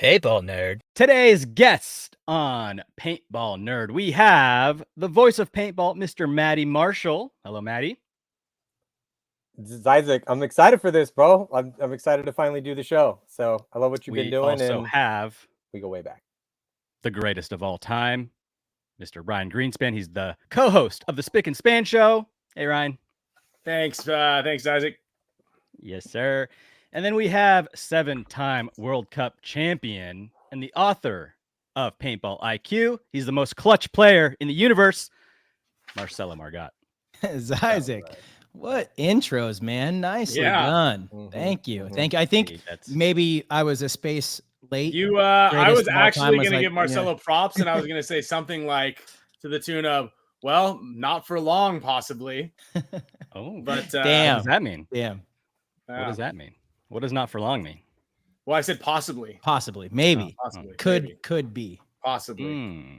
Paintball Nerd. Today's guest on Paintball Nerd, we have the voice of paintball, Mr. Matty Marshall. Hello, Matty. This is Isaac. I'm excited for this, bro. I'm excited to finally do the show. So I love what you've been doing. We also have we go way back. The greatest of all time, Mr. Ryan Greenspan. He's the co-host of the Spick Span Show. Hey, Ryan. Thanks, Isaac. Yes, sir. And then we have 7-time World Cup champion and the author of Paintball IQ. He's the most clutch player in the universe, Marcello Margott. It's Isaac. What intros, man. Nicely done. Mm-hmm. Thank you. Thank you. I think maybe I was a space late. I was actually going to give Marcello props, and I was going to say something like to the tune of, well, not for long, possibly. But damn. What does that mean? Damn. What does that mean? What does not for long mean? Well, I said possibly. Possibly. Maybe. Possibly. Could be. Possibly.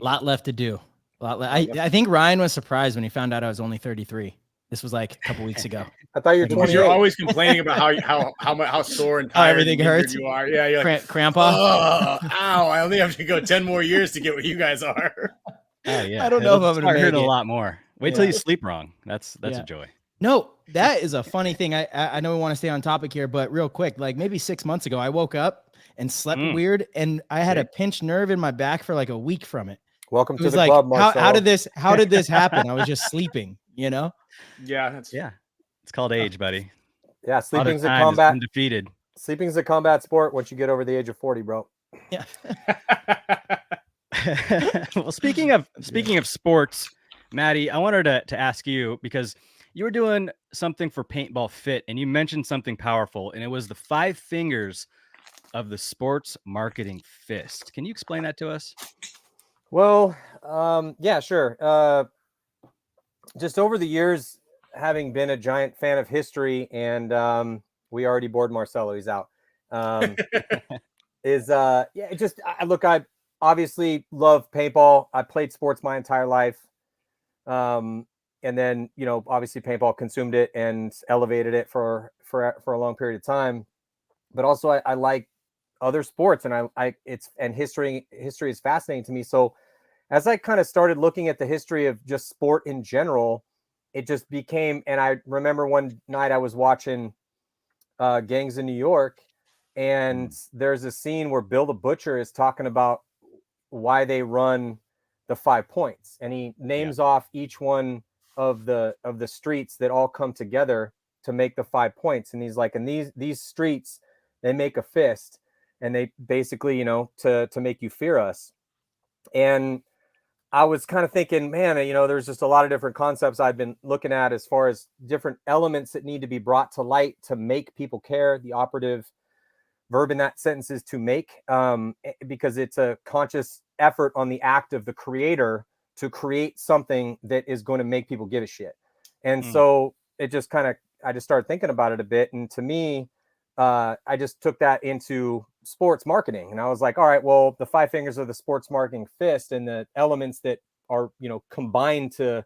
A lot left to do. I think Ryan was surprised when he found out I was only 33. This was like a couple weeks ago. I thought you were 28. You're always complaining about how sore and tired everything hurts. You are. Yeah, you're like, Crampa. Oh, ow! I only have to go 10 more years to get what you guys are. Oh yeah. I don't know if I'm gonna make it a lot more. Wait till you sleep wrong. That's a joy. No, that is a funny thing. I know we want to stay on topic here, but real quick, like maybe 6 months ago, I woke up and slept weird, and I had a pinched nerve in my back for like a week from it. Welcome to the club, Marcelo. How did this happen? I was just sleeping, you know? Yeah, it's called age, buddy. Yeah, sleeping's a combat. Undefeated. Sleeping's a combat sport once you get over the age of 40, bro. Yeah. Well, speaking of sports, Matty, I wanted to ask you, because you were doing something for Paintball Fit, and you mentioned something powerful, and it was the 5 fingers of the sports marketing fist. Can you explain that to us? Well, yeah, sure. Just over the years, having been a giant fan of history, and we already bored Marcello, he's out. I obviously love paintball. I played sports my entire life. And then, obviously paintball consumed it and elevated it for a long period of time. But also I like other sports, and history is fascinating to me. So as I kind of started looking at the history of just sport in general, it just became, and I remember one night I was watching Gangs in New York, and there's a scene where Bill the Butcher is talking about why they run the 5 points, and he names off each one of the streets that all come together to make the 5 points. And he's like, and these streets, they make a fist, and they basically, to make you fear us. And I was kind of thinking, man, there's just a lot of different concepts I've been looking at as far as different elements that need to be brought to light to make people care. The operative verb in that sentence is to make, because it's a conscious effort on the act of the creator to create something that is going to make people give a shit. And so it just I just started thinking about it a bit. And to me, I just took that into sports marketing. And I was like, all right, well, the 5 fingers of the sports marketing fist, and the elements that are, combined to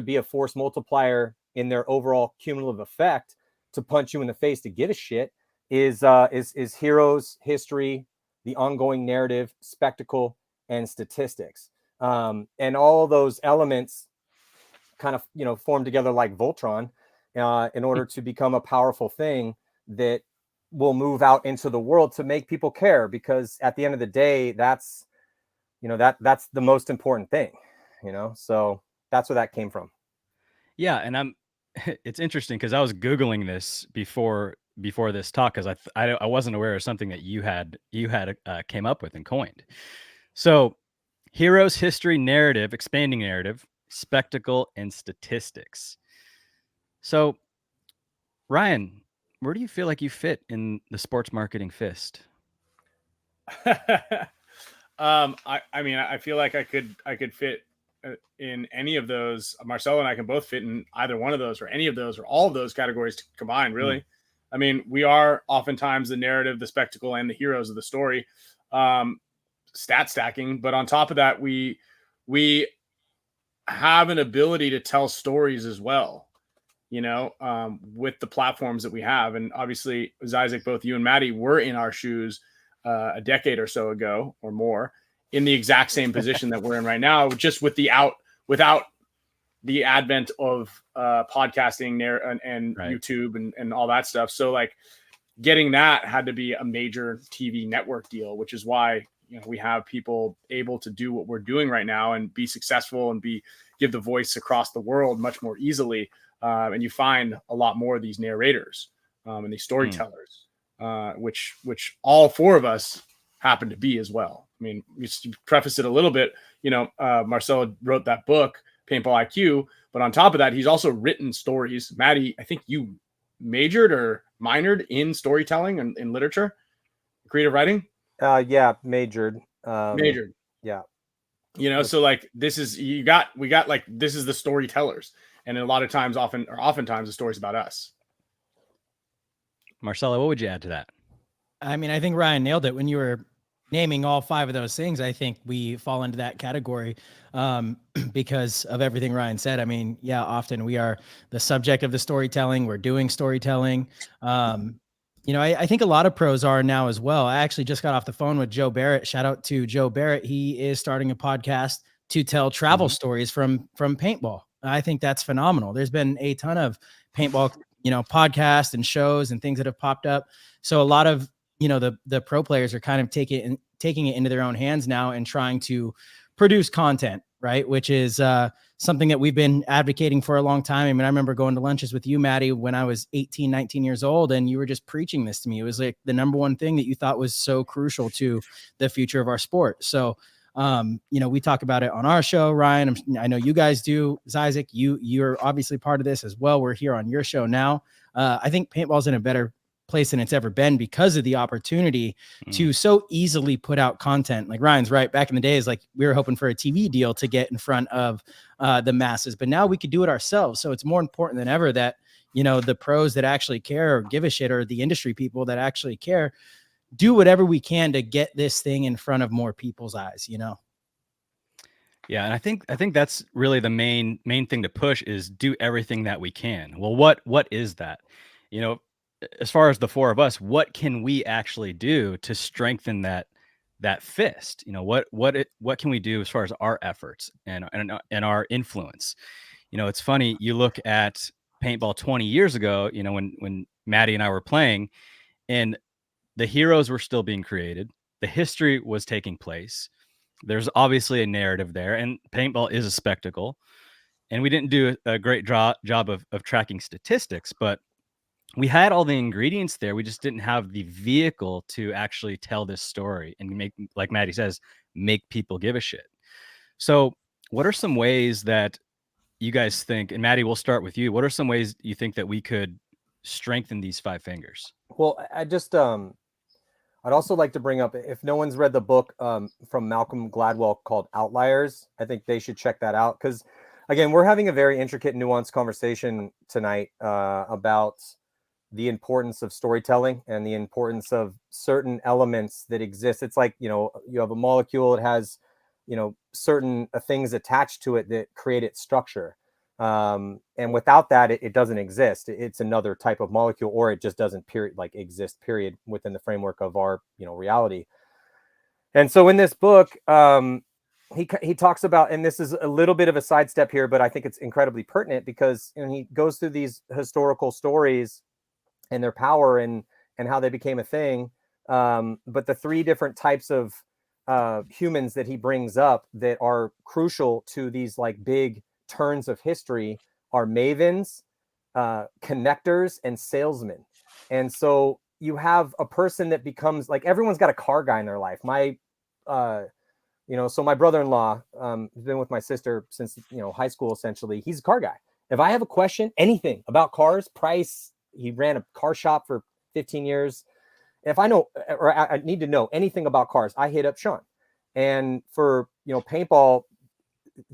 be a force multiplier in their overall cumulative effect to punch you in the face to give a shit is heroes, history, the ongoing narrative, spectacle, and statistics. And all those elements kind of, form together like Voltron in order to become a powerful thing that will move out into the world to make people care. Because at the end of the day, that's the most important thing, so that's where that came from. Yeah. And it's interesting because I was Googling this before this talk, because I wasn't aware of something that you had came up with and coined. So heroes, history, narrative, expanding narrative, spectacle, and statistics. So Ryan, where do you feel like you fit in the sports marketing fist? I feel like I could fit in any of those. Marcello and I can both fit in either one of those, or any of those, or all of those categories combined, really. I mean, we are oftentimes the narrative, the spectacle, and the heroes of the story. Stat stacking, but on top of that, we have an ability to tell stories as well, with the platforms that we have. And obviously, as Isaac, both you and Matty were in our shoes. a decade or so ago or more in the exact same position that we're in right now, just without the advent of podcasting and Right. YouTube and all that stuff. So like getting that had to be a major TV network deal, which is why, you know, we have people able to do what we're doing right now and be successful and give the voice across the world much more easily. And you find a lot more of these narrators and these storytellers, which all four of us happen to be as well. I mean, just to preface it a little bit, you know, Marcello wrote that book, Paintball IQ, but on top of that, he's also written stories. Matty, I think you majored or minored in storytelling and in literature, creative writing. Yeah, majored. Majored. Yeah. You know, so like this is we got like this is the storytellers, and a lot of times, oftentimes, the story's about us. Marcello, what would you add to that? I mean, I think Ryan nailed it when you were naming all five of those things. I think we fall into that category because of everything Ryan said. I mean, yeah, often we are the subject of the storytelling. We're doing storytelling. You know, I think a lot of pros are now as well. I actually just got off the phone with Joe Barrett. Shout out to Joe Barrett. He is starting a podcast to tell travel stories from paintball. I think that's phenomenal. There's been a ton of paintball, you know, podcasts and shows and things that have popped up. So a lot of, you know, the pro players are kind of taking it into their own hands now and trying to produce content, right? Which is something that we've been advocating for a long time. I mean, I remember going to lunches with you, Matty, when I was 18, 19 years old, and you were just preaching this to me. It was like the number one thing that you thought was so crucial to the future of our sport. So, you know, we talk about it on our show, Ryan. I know you guys do. Isaac, you're obviously part of this as well. We're here on your show now. I think paintball's in a better place than it's ever been because of the opportunity to so easily put out content. Like Ryan's right. Back in the days, like we were hoping for a TV deal to get in front of the masses, but now we could do it ourselves. So it's more important than ever that, you know, the pros that actually care or give a shit, or the industry people that actually care, do whatever we can to get this thing in front of more people's eyes, you know? Yeah, and I think that's really the main thing to push is do everything that we can. Well, what is that? You know, as far as the four of us, what can we actually do to strengthen that fist? You know, what can we do as far as our efforts and our influence? You know, it's funny, you look at paintball 20 years ago, you know, when Matty and I were playing, and the heroes were still being created, the history was taking place. There's obviously a narrative there, and paintball is a spectacle. And we didn't do a great job of tracking statistics, but we had all the ingredients there. We just didn't have the vehicle to actually tell this story and make, like Matty says, make people give a shit. So what are some ways that you guys think, and Matty, we'll start with you. What are some ways you think that we could strengthen these five fingers? Well, I just, I'd also like to bring up, if no one's read the book from Malcolm Gladwell called Outliers, I think they should check that out. Because again, we're having a very intricate, nuanced conversation tonight about the importance of storytelling and the importance of certain elements that exist. It's like, you know, you have a molecule, it has, you know, certain things attached to it that create its structure. And without that, it doesn't exist. It's another type of molecule, or it just doesn't exist within the framework of our, you know, reality. And so in this book, he talks about, and this is a little bit of a sidestep here, but I think it's incredibly pertinent because, you know, he goes through these historical stories and their power and how they became a thing. But the three different types of humans that he brings up that are crucial to these like big turns of history are mavens, connectors, and salesmen. And so you have a person that becomes like, everyone's got a car guy in their life. You know, so my brother-in-law has been with my sister since, you know, high school, essentially. He's a car guy. If I have a question, anything about cars, price, he ran a car shop for 15 years. If I know, or I need to know anything about cars, I hit up Sean. And for, you know, paintball,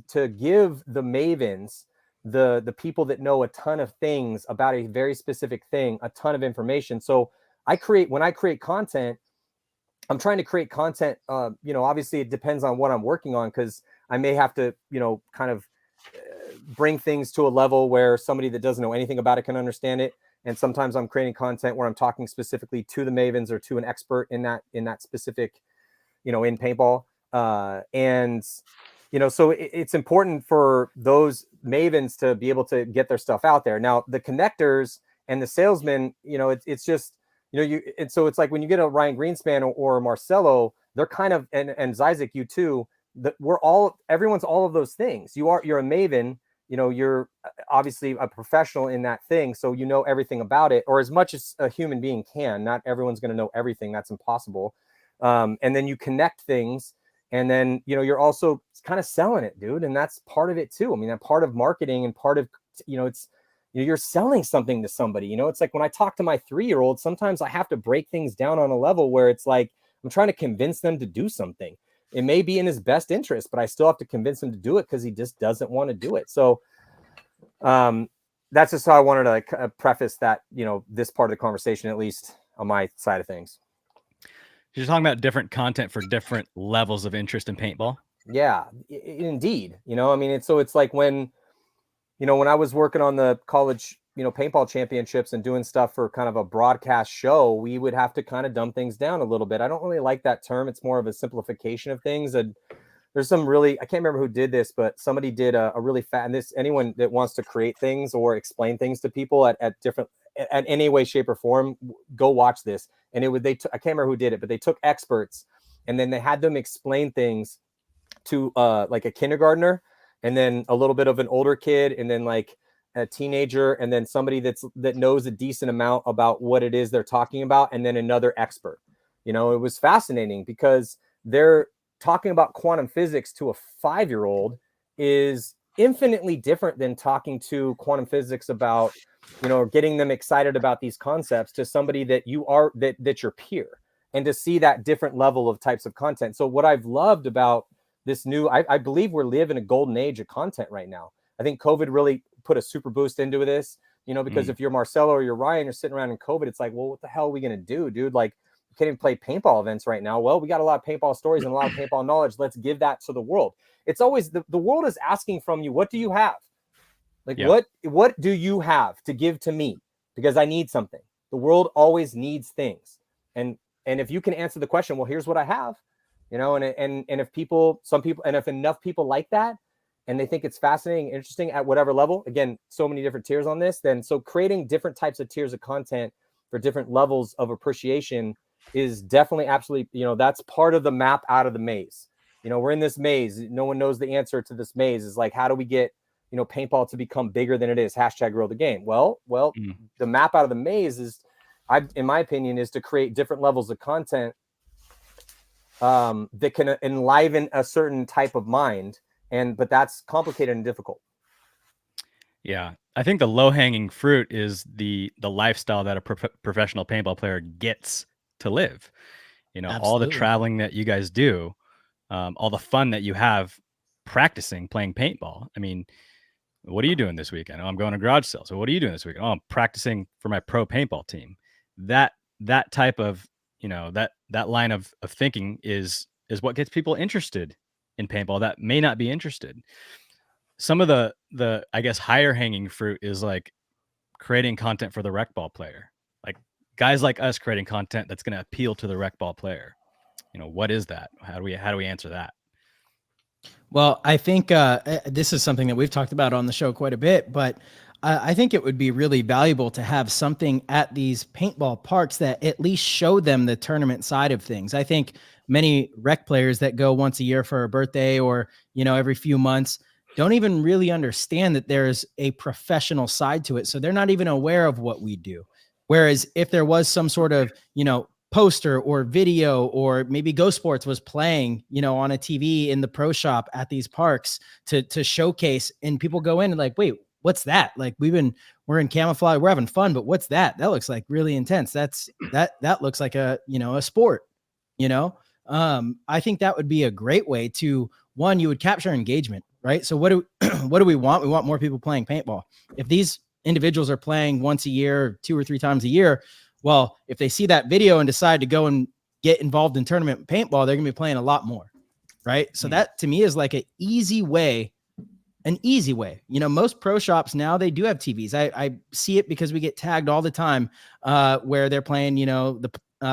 to give the mavens, the people that know a ton of things about a very specific thing, a ton of information. So when I create content, I'm trying to create content, you know, obviously it depends on what I'm working on, because I may have to, you know, kind of bring things to a level where somebody that doesn't know anything about it can understand it. And sometimes I'm creating content where I'm talking specifically to the mavens or to an expert in that specific, in paintball. And, so it's important for those mavens to be able to get their stuff out there. Now, the connectors and the salesmen, it's just, and so it's like when you get a Ryan Greenspan or Marcello, they're kind of, and Zizek, you too, that everyone's all of those things. You're a maven, you're obviously a professional in that thing. So you know everything about it, or as much as a human being can. Not everyone's going to know everything. That's impossible. And then you connect things, and then, you're also kind of selling it, dude. And that's part of it too. I mean, that part of marketing and part of, it's, you're selling something to somebody. It's like when I talk to my 3-year-old, sometimes I have to break things down on a level where it's like, I'm trying to convince them to do something. It may be in his best interest, but I still have to convince him to do it because he just doesn't want to do it. So that's just how I wanted to preface that, this part of the conversation, at least on my side of things. You're talking about different content for different levels of interest in paintball. Yeah, indeed. It's like when I was working on the college, paintball championships and doing stuff for kind of a broadcast show, we would have to kind of dumb things down a little bit. I don't really like that term. It's more of a simplification of things. And there's some really, I can't remember who did this, but somebody did a really and anyone that wants to create things or explain things to people at any way, shape or form, go watch this. And I can't remember who did it, but they took experts and then they had them explain things to like a kindergartner, and then a little bit of an older kid, and then like a teenager, and then somebody that knows a decent amount about what it is they're talking about, and then another expert. It was fascinating because they're talking about quantum physics to a 5-year-old is infinitely different than talking to quantum physics about, getting them excited about these concepts to somebody that's your peer, and to see that different level of types of content. So what I've loved about this new, I believe we're living a golden age of content right now. I think COVID really put a super boost into this, because if you're Marcello or you're Ryan, you're sitting around in COVID, it's like, well, what the hell are we going to do, dude? Like, we can't even play paintball events right now. Well, we got a lot of paintball stories and a lot of paintball knowledge. Let's give that to the world. It's always the world is asking from you, what do you have? Like, what do you have to give to me? Because I need something. The world always needs things. And if you can answer the question, well, here's what I have, and if enough people like that, and they think it's fascinating, interesting at whatever level, again, so many different tiers on this, so creating different types of tiers of content for different levels of appreciation is definitely absolutely, that's part of the map out of the maze. We're in this maze. No one knows the answer to this maze. Is like, how do we get, paintball to become bigger than it is? #grow the game. Well, the map out of the maze is, in my opinion, is to create different levels of content that can enliven a certain type of mind. But that's complicated and difficult. Yeah. I think the low-hanging fruit is the lifestyle that a professional paintball player gets to live. All the traveling that you guys do, all the fun that you have practicing playing paintball. I mean, what are you doing this weekend? Oh, I'm going to garage sale. So what are you doing this weekend? Oh, I'm practicing for my pro paintball team. That type of, that line of thinking is what gets people interested in paintball that may not be interested. Some of the I guess higher hanging fruit is like creating content for the rec ball player, like guys like us creating content that's going to appeal to the rec ball player. What is that? How do we answer that? Well, I think this is something that we've talked about on the show quite a bit, but I think it would be really valuable to have something at these paintball parks that at least show them the tournament side of things. I think many rec players that go once a year for a birthday or, every few months don't even really understand that there's a professional side to it. So they're not even aware of what we do. Whereas if there was some sort of, poster or video, or maybe Go Sports was playing, on a TV in the pro shop at these parks to showcase, and people go in and like, wait, what's that? Like we're in camouflage, we're having fun, but what's that? That looks like really intense. That looks like a sport, I think that would be a great way to, one, you would capture engagement, right? So what do we want? We want more people playing paintball. If these individuals are playing once a year, 2 or 3 times a year, well, if they see that video and decide to go and get involved in tournament paintball, they're going to be playing a lot more, right? So that to me is like an easy way an easy way. You know, most pro shops now, they do have TVs. I see it because we get tagged all the time where they're playing, you know, the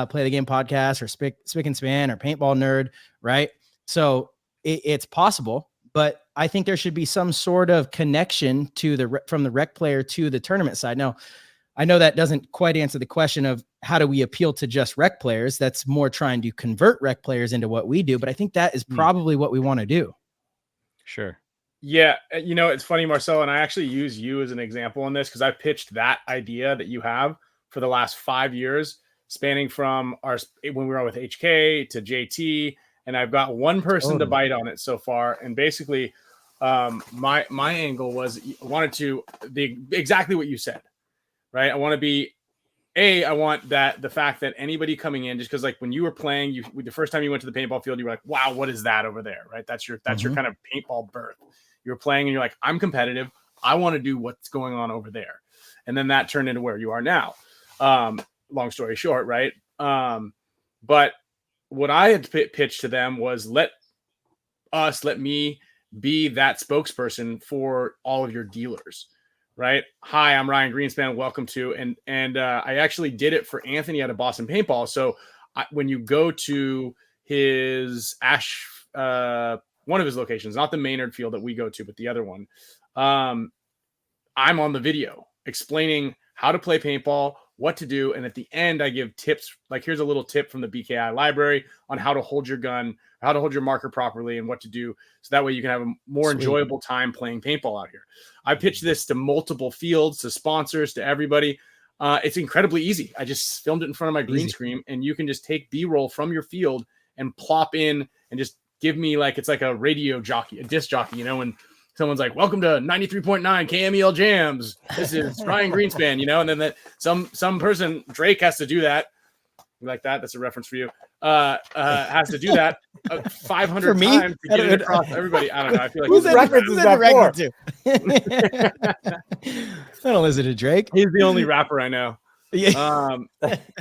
Play the Game podcast or Spick and Span or Paintball Nerd, right? So it's possible, but I think there should be some sort of connection to from the rec player to the tournament side. Now, I know that doesn't quite answer the question of how do we appeal to just rec players. That's more trying to convert rec players into what we do, but I think that is probably what we want to do. Sure. Yeah, you know, it's funny, Marcel, and I actually use you as an example in this because I pitched that idea that you have for the last 5 years, spanning from when we were with HK to JT, and I've got one person to bite on it so far. And basically, my angle was exactly what you said, right? I want to be I want the fact that anybody coming in, just because like when you were playing, the first time you went to the paintball field, you were like, wow, what is that over there, right? That's your kind of paintball birth. You're playing and you're like, I'm competitive. I want to do what's going on over there. And then that turned into where you are now. Long story short, right? But what I had pitched to them was let me be that spokesperson for all of your dealers, right? Hi, I'm Ryan Greenspan. Welcome to, and I actually did it for Anthony out of Boston Paintball. So when you go to his one of his locations, not the Maynard field that we go to, but the other one, I'm on the video explaining how to play paintball, what to do. And at the end, I give tips. Like, here's a little tip from the BKI library on how to hold your gun, how to hold your marker properly, and what to do. So that way you can have a more enjoyable time playing paintball out here. I pitched this to multiple fields, to sponsors, to everybody. It's incredibly easy. I just filmed it in front of my green screen, and you can just take B-roll from your field and plop in and just give me it's like a radio jockey, a disc jockey, you know, and someone's like, welcome to 93.9 KMEL Jams. This is Ryan Greenspan, you know, and then some person, Drake, has to do that. You like that? That's a reference for you. Has to do that 500 times to get it across everybody. I don't know. I feel like whose reference is that for? I don't listen to Drake. He's the only rapper I know. Yeah.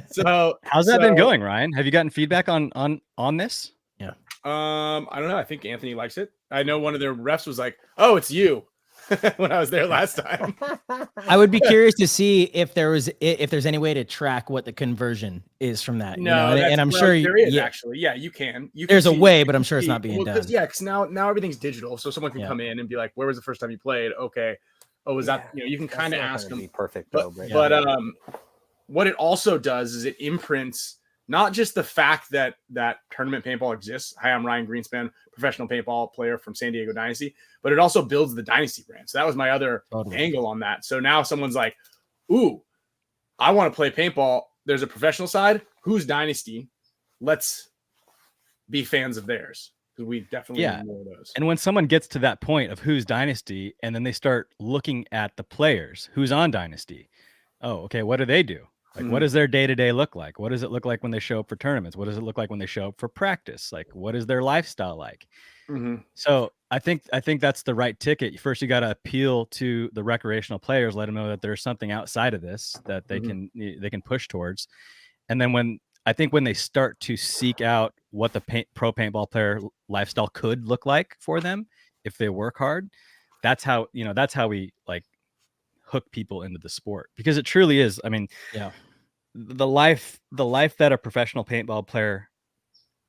So how's that been going, Ryan? Have you gotten feedback on this? Yeah. I don't know. I think Anthony likes it. I know one of their refs was like, "Oh, it's you," when I was there last time. I would be curious to see if there's any way to track what the conversion is from that. No, you know? And I'm sure there is actually. Yeah, you can. There's a way, but I'm sure it's not being done. Because now everything's digital, so someone can come in and be like, "Where was the first time you played?" Okay. Oh, was that? You know, you can kind of ask them. Perfect, but what it also does is it imprints not just the fact that tournament paintball exists. Hi, I'm Ryan Greenspan, professional paintball player from San Diego Dynasty, but it also builds the Dynasty brand. So that was my other angle on that. So now someone's like, ooh, I want to play paintball. There's a professional side. Who's Dynasty? Let's be fans of theirs. Because we definitely need more of those. And when someone gets to that point of who's Dynasty, and then they start looking at the players, who's on Dynasty. Oh, okay, what do they do? Like, what does their day-to-day look like? What does it look like when they show up for tournaments? What does it look like when they show up for practice? Like, what is their lifestyle like? So I think that's the right ticket. First, you got to appeal to the recreational players, let them know that there's something outside of this that they can push towards. And then when they start to seek out what the pro paintball player lifestyle could look like for them, if they work hard, that's how we like hook people into the sport, because it truly is. I mean, the life that a professional paintball player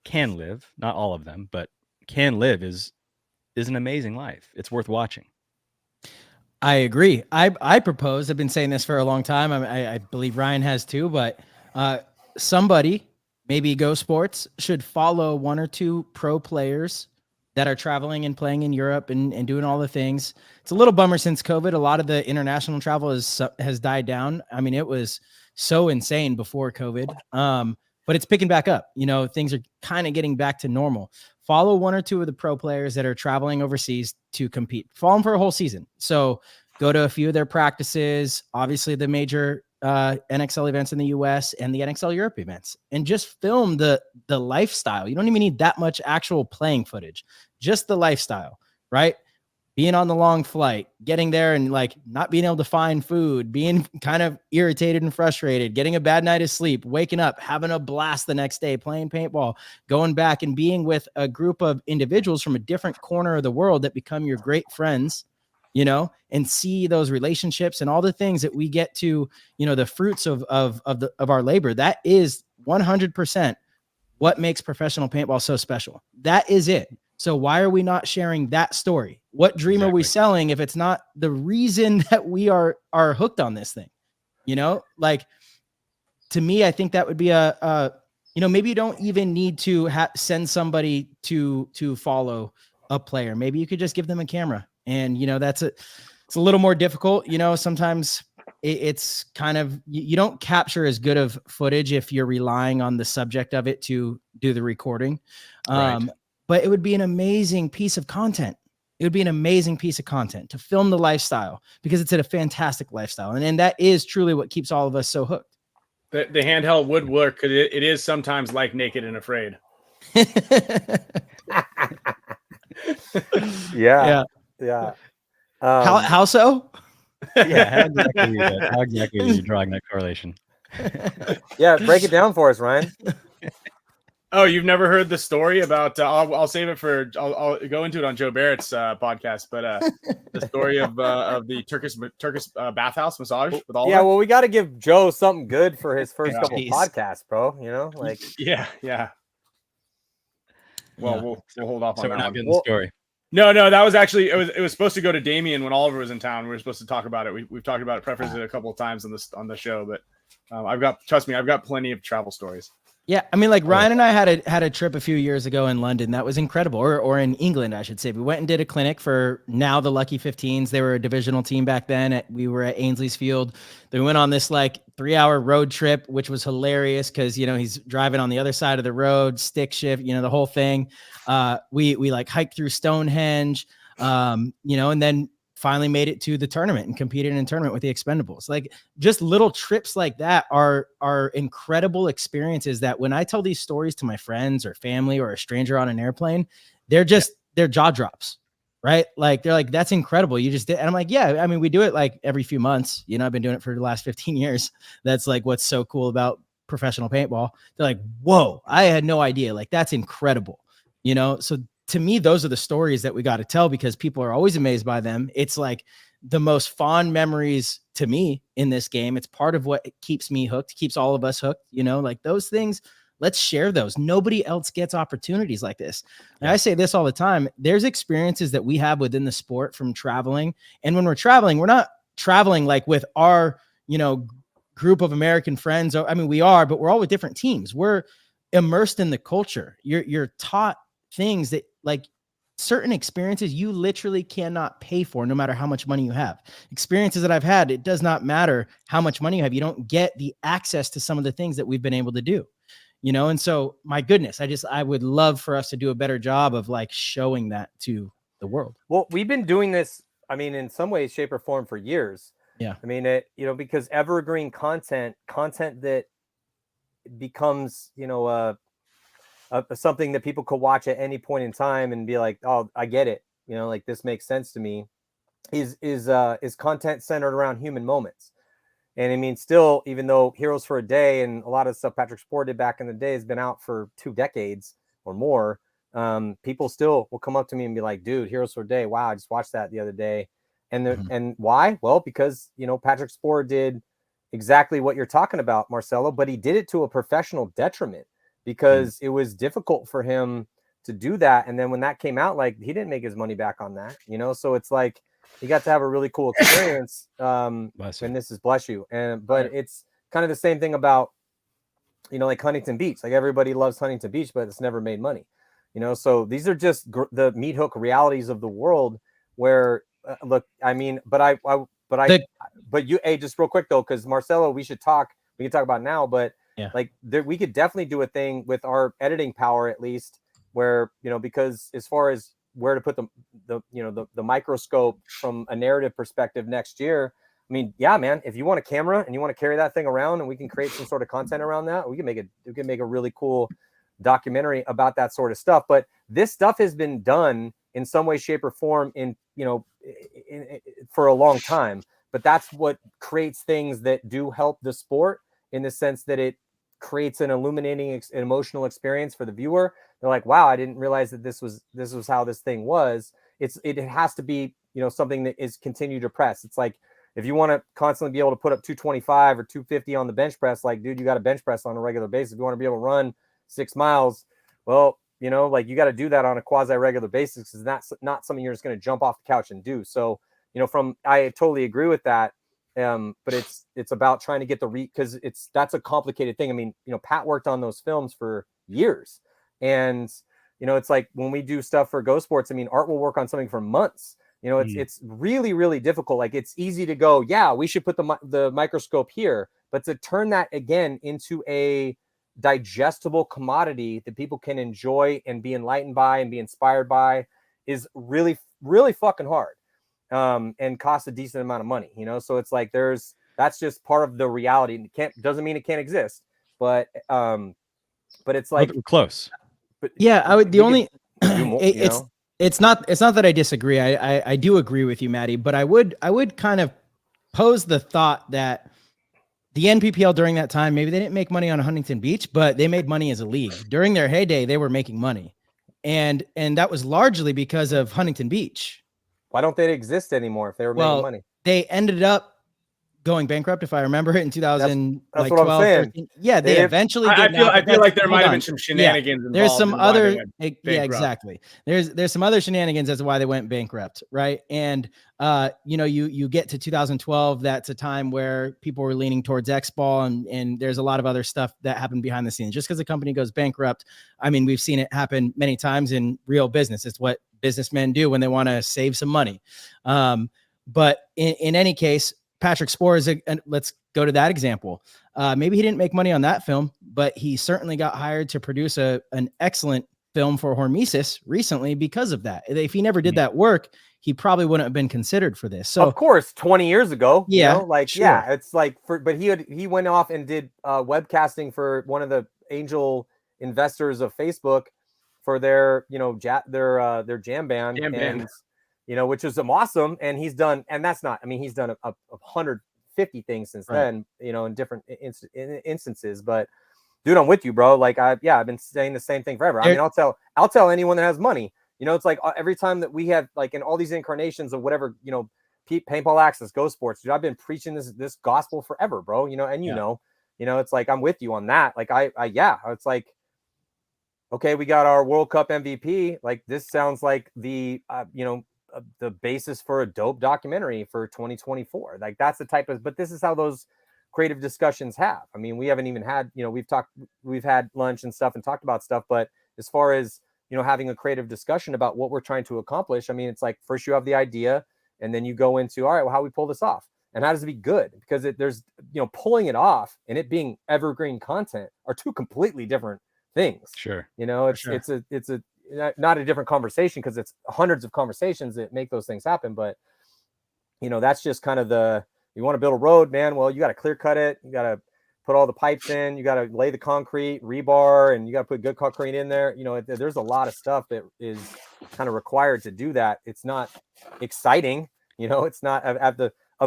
can live, not all of them, but can live is an amazing life. It's worth watching. I agree. I propose, I've been saying this for a long time. I believe Ryan has too, but somebody, maybe Go Sports, should follow one or two pro players that are traveling and playing in Europe and doing all the things. It's a little bummer since COVID. A lot of the international travel has died down. I mean, it was so insane before COVID, but it's picking back up. You know, things are kind of getting back to normal. Follow one or two of the pro players that are traveling overseas to compete. Follow them for a whole season. So go to a few of their practices, obviously the major NXL events in the US and the NXL Europe events, and just film the lifestyle. You don't even need that much actual playing footage, just the lifestyle, right? being on the long flight, getting there and like not being able to find food, being kind of irritated and frustrated, getting a bad night of sleep, waking up, having a blast the next day, playing paintball, going back and being with a group of individuals from a different corner of the world that become your great friends, you know, and see those relationships and all the things that we get to, you know, the fruits of our labor. That is 100% what makes professional paintball so special. That is it. So why are we not sharing that story? What dream are we selling if it's not the reason that we are hooked on this thing? You know, like, to me, I think that would be a you know, maybe you don't even need to send somebody to follow a player. Maybe you could just give them a camera, and you know, it's a little more difficult. You know, sometimes it's kind of, you don't capture as good of footage if you're relying on the subject of it to do the recording. But it would be an amazing piece of content. It would be an amazing piece of content to film the lifestyle, because it's a fantastic lifestyle. And that is truly what keeps all of us so hooked. The handheld would work, because it is sometimes like Naked and Afraid. Yeah. How so? Yeah, how exactly are you drawing that correlation? Yeah, break it down for us, Ryan. Oh, you've never heard the story about? I'll save it for. I'll go into it on Joe Barrett's podcast. But the story of the Turkish bathhouse massage with all. Yeah, well, we got to give Joe something good for his first couple podcasts, bro. You know, like yeah. Well, we'll hold off on that. We're not one. getting the story. No, that was actually it was supposed to go to Damien when Oliver was in town. We were supposed to talk about it. We've talked about it, prefaced it a couple of times on the show, but trust me, I've got plenty of travel stories. Yeah, I mean, like Ryan and I had a trip a few years ago in London that was incredible, or in England, I should say. We went and did a clinic for now the Lucky 15s. They were a divisional team back then. We were at Ainsley's Field. Then we went on this like 3-hour road trip, which was hilarious because, you know, he's driving on the other side of the road, stick shift, you know, the whole thing. We like hiked through Stonehenge, you know, and then finally made it to the tournament and competed in a tournament with the Expendables. Like, just little trips like that are incredible experiences that when I tell these stories to my friends or family or a stranger on an airplane, they're jaw drops, right? Like, they're like, that's incredible. You just did. And I'm like, yeah, I mean, we do it like every few months, you know, I've been doing it for the last 15 years. That's like, what's so cool about professional paintball. They're like, whoa, I had no idea. Like, that's incredible. You know? So to me, those are the stories that we got to tell, because people are always amazed by them. It's like the most fond memories to me in this game. It's part of what keeps me hooked, keeps all of us hooked, you know, like those things. Let's share those. Nobody else gets opportunities like this. And I say this all the time. There's experiences that we have within the sport from traveling. And when we're traveling, we're not traveling like with our, you know, group of American friends. I mean, we are, but we're all with different teams. We're immersed in the culture. You're taught things that, like, certain experiences you literally cannot pay for, no matter how much money you have. Experiences that I've had, it does not matter how much money you have. You don't get the access to some of the things that we've been able to do, you know? And so, my goodness, I would love for us to do a better job of like showing that to the world. Well, we've been doing this, I mean, in some ways, shape or form for years. Yeah. I mean, you know, because evergreen content that becomes, you know, something that people could watch at any point in time and be like, oh, I get it. You know, like, this makes sense to me, is content centered around human moments. And I mean, still, even though Heroes for a Day and a lot of stuff Patrick Spohr did back in the day has been out for 2 decades or more, people still will come up to me and be like, dude, Heroes for a Day. Wow. I just watched that the other day. And and why? Well, because, you know, Patrick Spohr did exactly what you're talking about, Marcello, but he did it to a professional detriment, because it was difficult for him to do that. And then when that came out, like, he didn't make his money back on that, you know? So it's like, he got to have a really cool experience. And this is bless you. But it's kind of the same thing about, you know, like Huntington Beach. Like, everybody loves Huntington Beach, but it's never made money, you know? So these are just the meat hook realities of the world where, look, I mean, but you, hey, just real quick though, because Marcello, we can talk about now, but yeah, like, we could definitely do a thing with our editing power, at least, where, you know, because as far as where to put the microscope from a narrative perspective next year, I mean, yeah, man, if you want a camera and you want to carry that thing around and we can create some sort of content around that, we can make a really cool documentary about that sort of stuff. But this stuff has been done in some way, shape, or form for a long time. But that's what creates things that do help the sport, in the sense that it creates an illuminating an emotional experience for the viewer. They're like, wow, I didn't realize that this was how this thing was. It has to be, something that is continued to press. It's like, if you want to constantly be able to put up 225 or 250 on the bench press, like, dude, you got to bench press on a regular basis. If you want to be able to run 6 miles, well, like, you got to do that on a quasi regular basis. It's not something you're just going to jump off the couch and do. So, I totally agree with that. But it's about trying to get because that's a complicated thing. I mean, Pat worked on those films for years, and it's like when we do stuff for Go Sports, I mean, Art will work on something for months. It's really, really difficult. Like, it's easy to go, yeah, we should put the microscope here, but to turn that again into a digestible commodity that people can enjoy and be enlightened by and be inspired by is really, really fucking hard. And costs a decent amount of money, so it's like that's just part of the reality. Doesn't mean it can't exist, but it's like we're close. But yeah, I would. The only do more, it's not that I disagree. I do agree with you, Matty, but I would kind of pose the thought that the NPPL during that time, maybe they didn't make money on Huntington Beach, but they made money as a league. During their heyday, they were making money, and that was largely because of Huntington Beach. Why don't they exist anymore if they were making money? They ended up going bankrupt, if I remember it, in 2000. That's what I'm saying. 13. Yeah, they eventually did. I feel like there might have been some shenanigans involved. There's some other, exactly. There's some other shenanigans as to why they went bankrupt, right? And you get to 2012. That's a time where people were leaning towards X-Ball, and there's a lot of other stuff that happened behind the scenes. Just because a company goes bankrupt, I mean, we've seen it happen many times in real business. It's what businessmen do when they want to save some money. But in any case, Patrick Spohr let's go to that example. Maybe he didn't make money on that film, but he certainly got hired to produce an excellent film for Hormesis recently because of that. If he never did that work, he probably wouldn't have been considered for this. So of course, 20 years ago, yeah, it's like, but he went off and did webcasting for one of the angel investors of Facebook for their jam band. Which was awesome. And he's done, and that's not, I mean, he's done 150 things since then, in different instances. But dude, I'm with you, bro. Like, I've been saying the same thing forever. I mean, I'll tell anyone that has money, it's like every time that we have, like, in all these incarnations of whatever, Paintball Access, Go Sports, dude, I've been preaching this gospel forever, bro. It's like, I'm with you on that. Like, it's like, okay, we got our World Cup MVP. Like, this sounds like the basis for a dope documentary for 2024. Like, that's the type of, but this is how those creative discussions have. I mean, we haven't even had, we've had lunch and stuff and talked about stuff, but as far as, having a creative discussion about what we're trying to accomplish, I mean, it's like, first you have the idea, and then you go into, all right, well, how we pull this off and how does it be good? Because there's, pulling it off and it being evergreen content are two completely different things. Sure. It's a not a different conversation, because it's hundreds of conversations that make those things happen. But that's just kind of you want to build a road, man. Well, you got to clear cut it. You got to put all the pipes in. You got to lay the concrete, rebar, and you got to put good concrete in there. There's a lot of stuff that is kind of required to do that. It's not exciting. It's not of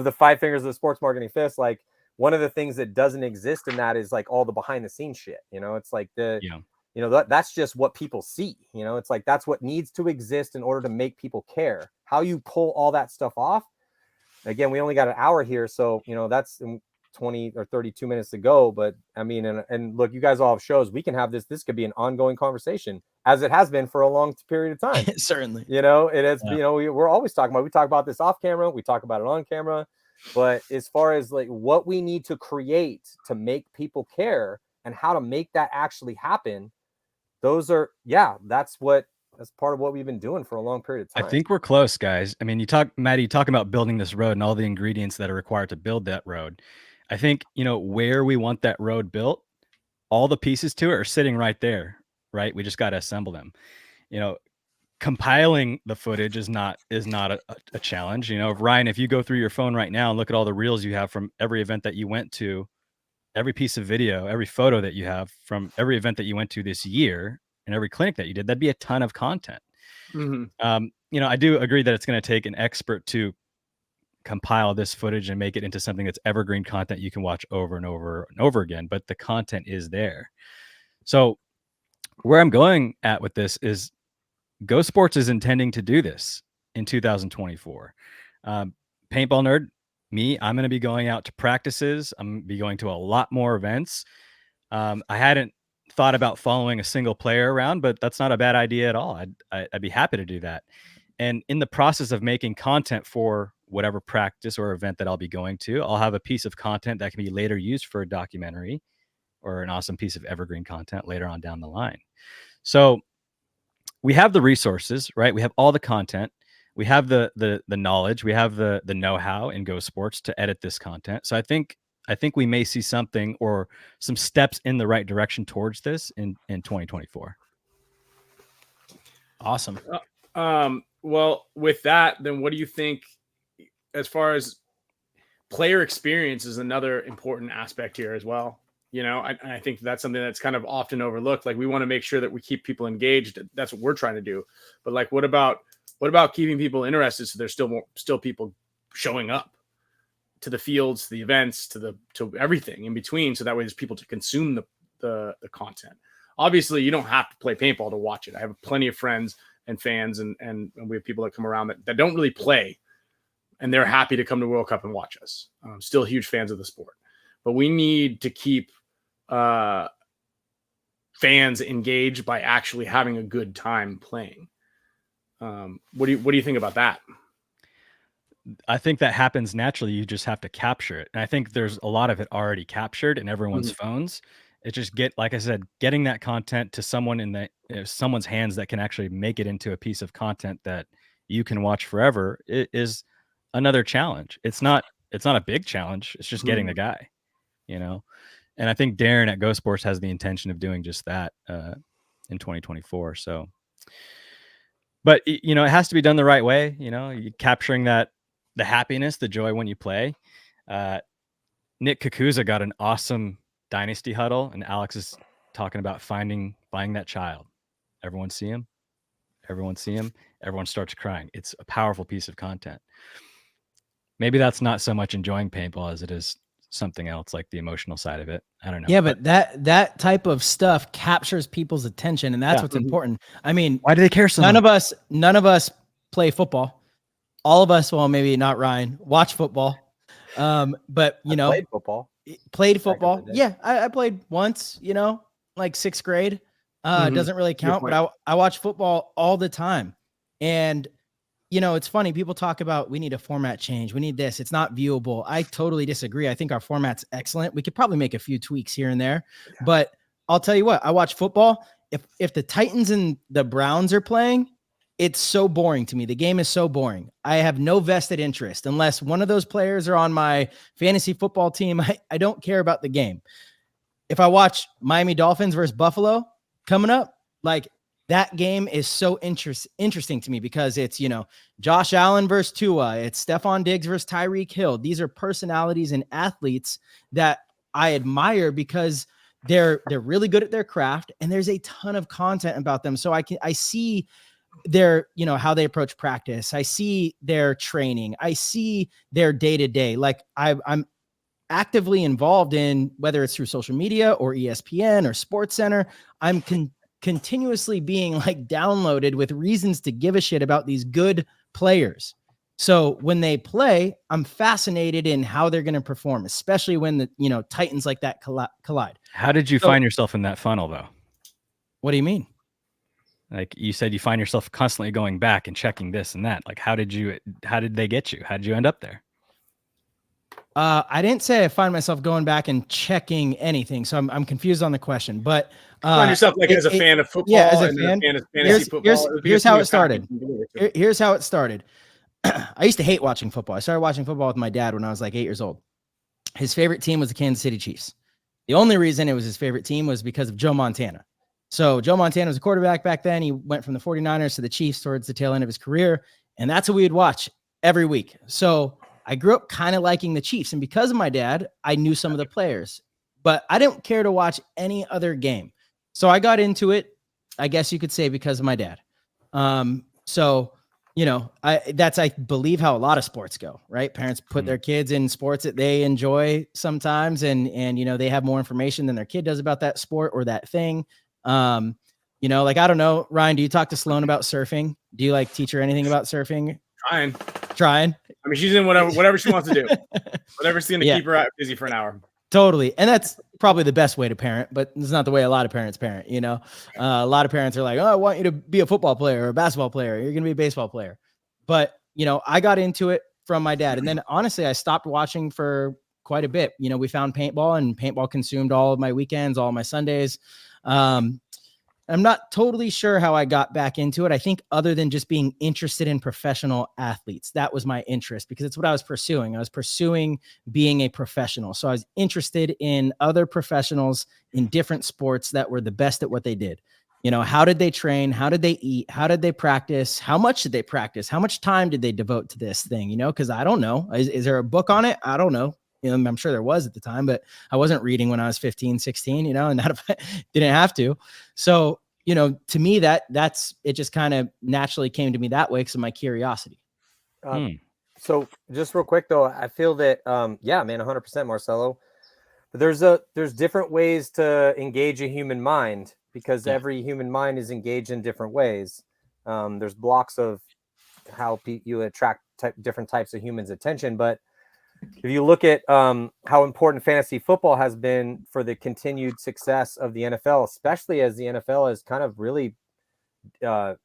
the five fingers of the sports marketing fist. Like, one of the things that doesn't exist in that is like all the behind the scenes shit. It's like that's just what people see. It's like, that's what needs to exist in order to make people care. How you pull all that stuff off. Again, we only got an hour here, so that's 20 or 32 minutes to go. But I mean, and look, you guys all have shows. We can have this could be an ongoing conversation, as it has been for a long period of time. Certainly. It has, we're always talking about, we talk about this off camera, we talk about it on camera. But as far as like what we need to create to make people care and how to make that actually happen, that's part of what we've been doing for a long period of time. I think we're close, guys. I mean, Matty, you talk about building this road and all the ingredients that are required to build that road. I think, where we want that road built, all the pieces to it are sitting right there, right? We just got to assemble them. Compiling the footage is not a challenge. Ryan, if you go through your phone right now and look at all the reels you have from every event that you went to, every piece of video, every photo that you have from every event that you went to this year, and every clinic that you did, that'd be a ton of content. Mm-hmm. I do agree that it's going to take an expert to compile this footage and make it into something that's evergreen content you can watch over and over and over again, but the content is there. So where I'm going at with this is Go Sports is intending to do this in 2024. Paintball nerd, I'm going to be going out to practices. I'm going to be going to a lot more events. I hadn't thought about following a single player around, but that's not a bad idea at all. I'd be happy to do that. And in the process of making content for whatever practice or event that I'll be going to, I'll have a piece of content that can be later used for a documentary or an awesome piece of evergreen content later on down the line. So we have the resources, right? We have all the content. We have the knowledge. We have the know-how in Go Sports to edit this content. So I think we may see something or some steps in the right direction towards this in 2024. Awesome. Well, with that, then what do you think as far as player experience is another important aspect here as well? I think that's something that's kind of often overlooked. Like, we want to make sure that we keep people engaged. That's what we're trying to do. But like, what about keeping people interested so there's still people showing up to the fields, to the events, to everything in between, so that way there's people to consume the content. Obviously, you don't have to play paintball to watch it. I have plenty of friends and fans, and we have people that come around that don't really play, and they're happy to come to World Cup and watch us. Still huge fans of the sport, but we need to keep fans engaged by actually having a good time playing. What do you think about that? I think that happens naturally. You just have to capture it. And I think there's a lot of it already captured in everyone's phones. It's just like I said, getting that content to someone in someone's hands that can actually make it into a piece of content that you can watch forever. It is another challenge. It's not a big challenge. It's just getting the guy, and I think Darren at Go Sports has the intention of doing just that in 2024. So, but it has to be done the right way. Capturing the happiness, the joy when you play. Nick Kakuza got an awesome Dynasty huddle, and Alex is talking about buying that child. Everyone see him. Everyone starts crying. It's a powerful piece of content. Maybe that's not so much enjoying paintball as it is something else, like the emotional side of it. I don't know. Yeah, but that type of stuff captures people's attention, and that's what's important. I mean, why do they care so much? None of us play football. All of us, well, maybe not Ryan, watch football. But played football. Yeah, I played once, like 6th grade. Doesn't really count, but I watch football all the time. And it's funny, people talk about, we need a format change, we need this, it's not viewable. I totally disagree. I think our format's excellent. We could probably make a few tweaks here and there, but I'll tell you what, I watch football. If the Titans and the Browns are playing, it's so boring to me. The game is so boring. I have no vested interest unless one of those players are on my fantasy football team. I don't care about the game. If I watch Miami Dolphins versus Buffalo coming up, like, that game is so interesting to me because it's, Josh Allen versus Tua. It's Stephon Diggs versus Tyreek Hill. These are personalities and athletes that I admire because they're really good at their craft, and there's a ton of content about them. So I see their, how they approach practice. I see their training. I see their day-to-day. Like, I'm actively involved in, whether it's through social media or ESPN or Sports Center. I'm continuously being like downloaded with reasons to give a shit about these good players. So when they play, I'm fascinated in how they're going to perform, especially when the, Titans like that collide. How did you find yourself in that funnel though? What do you mean? Like you said, you find yourself constantly going back and checking this and that. Like, how did they get you? How did you end up there? I didn't say I find myself going back and checking anything, so I'm confused on the question. But find yourself as a fan of football, as a and fan. a fan of fantasy football. Here's how it started. Here's how it started. I used to hate watching football. I started watching football with my dad when I was like 8 years old. His favorite team was the Kansas City Chiefs. The only reason it was his favorite team was because of Joe Montana. So Joe Montana was a quarterback back then. He went from the 49ers to the Chiefs towards the tail end of his career, and that's what we would watch every week. So I grew up kind of liking the Chiefs, and because of my dad, I knew some of the players, but I didn't care to watch any other game. So I got into it, I guess you could say, because of my dad. So I believe how a lot of sports go, right? Parents put their kids in sports that they enjoy sometimes, and they have more information than their kid does about that sport or that thing. Like, I don't know, Ryan, do you talk to Sloan about surfing? Do you like teach her anything about surfing? Trying. I mean, she's in whatever she wants to do. Whatever's going to keep her busy for an hour. Totally. And that's probably the best way to parent, but it's not the way a lot of parents parent, a lot of parents are like, oh, I want you to be a football player or a basketball player. You're going to be a baseball player. But, I got into it from my dad. And then honestly, I stopped watching for quite a bit. We found paintball, and paintball consumed all of my weekends, all of my Sundays. I'm not totally sure how I got back into it. I think other than just being interested in professional athletes, that was my interest, because it's what I was pursuing. I was pursuing being a professional. So I was interested in other professionals in different sports that were the best at what they did. How did they train? How did they eat? How did they practice? How much did they practice? How much time did they devote to this thing? Because I don't know. Is there a book on it? I don't know. I'm sure there was at the time, but I wasn't reading when I was 15, 16, and not if I didn't have to. So, to me, that's, it just kind of naturally came to me that way because of my curiosity. So just real quick though, I feel that, yeah, man, 100% Marcello, but there's different ways to engage a human mind, because every human mind is engaged in different ways. There's blocks of how you attract different types of humans' attention, but if you look at how important fantasy football has been for the continued success of the NFL, especially as the NFL has kind of really, brought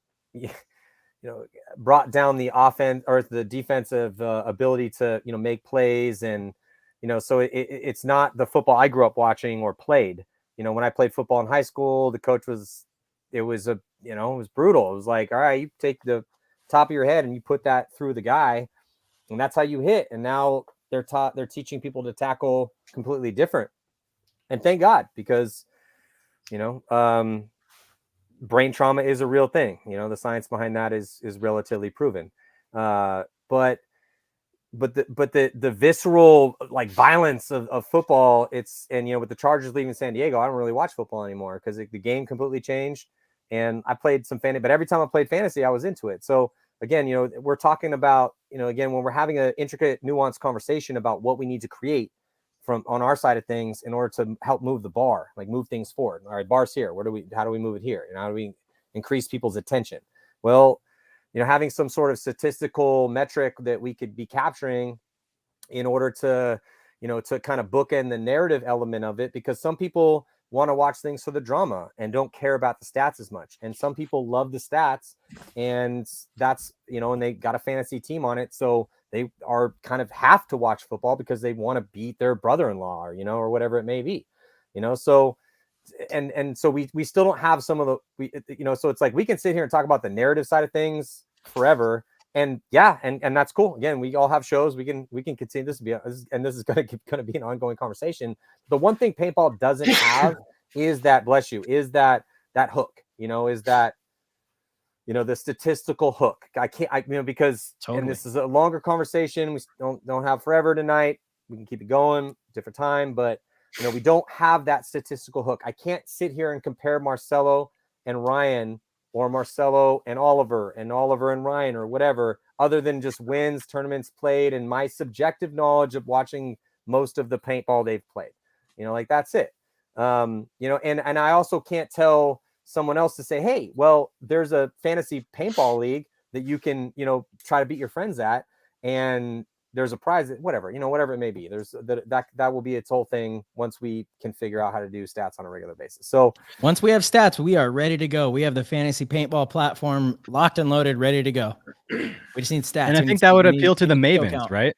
down the offense or the defensive ability to, make plays. And, so it's not the football I grew up watching or played. When I played football in high school, the coach it was brutal. It was like, all right, you take the top of your head and you put that through the guy, and that's how you hit. And now they're teaching people to tackle completely different. And thank God, because, brain trauma is a real thing. The science behind that is relatively proven. But the visceral, like, violence of football, and with the Chargers leaving San Diego, I don't really watch football anymore because the game completely changed. And I played some fantasy, but every time I played fantasy, I was into it. So again, we're talking about, again, when we're having an intricate, nuanced conversation about what we need to create on our side of things in order to help move the bar, like move things forward. All right, bar's here. How do we move it here? And how do we increase people's attention? Well, having some sort of statistical metric that we could be capturing in order to, to kind of bookend the narrative element of it, because some people want to watch things for the drama and don't care about the stats as much. And some people love the stats, and that's, and they got a fantasy team on it. So they are kind of have to watch football because they want to beat their brother-in-law or, or whatever it may be, so, and so we still don't have some of the, so it's like, we can sit here and talk about the narrative side of things forever. And yeah, and that's cool. Again, we all have shows. We can continue this and this is going to be an ongoing conversation. The one thing paintball doesn't have is that, bless you, is that hook, is that, the statistical hook. Because totally. And this is a longer conversation. We don't have forever tonight. We can keep it going, different time, but we don't have that statistical hook. I can't sit here and compare Marcello and Ryan, or Marcello and Oliver and Ryan, or whatever, other than just wins, tournaments played, and my subjective knowledge of watching most of the paintball they've played. Like, that's it. And I also can't tell someone else to say, hey, well, there's a fantasy paintball league that you can, try to beat your friends at, and there's a prize, whatever it may be. There's that will be its whole thing once we can figure out how to do stats on a regular basis. So once we have stats, we are ready to go. We have the fantasy paintball platform locked and loaded, ready to go. We just need stats. And I think that would appeal to the mavens, right?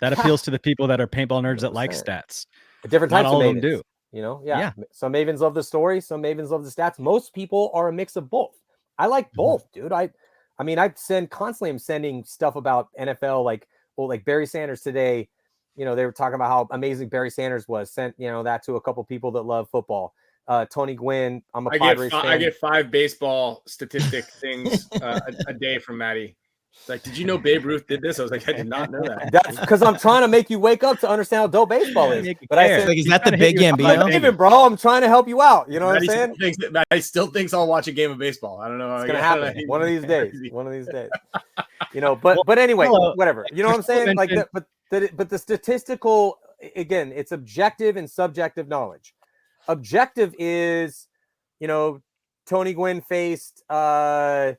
That appeals to the people that are paintball nerds that like stats. Different types of mavens do. Yeah. Some mavens love the story. Some mavens love the stats. Most people are a mix of both. I like both, dude. I mean, I'm sending stuff about NFL, like Barry Sanders today. They were talking about how amazing Barry Sanders was. Sent, that to a couple people that love football. Tony Gwynn, I'm a Padres fan. I get 5 baseball statistic things a day from Matty. It's like, did you know Babe Ruth did this? I was like, I did not know that. That's because I'm trying to make you wake up to understand how dope baseball is. But I said, like, is that the big Gambino? Even, bro, I'm trying to help you out. You know what I'm saying? I still thinks I'll watch a game of baseball. I don't know. It's gonna happen one of these days. One of these days. You know, but anyway, whatever. You know what I'm saying? Like that, but the statistical, again, it's objective and subjective knowledge. Objective is, you know, Tony Gwynn faced 12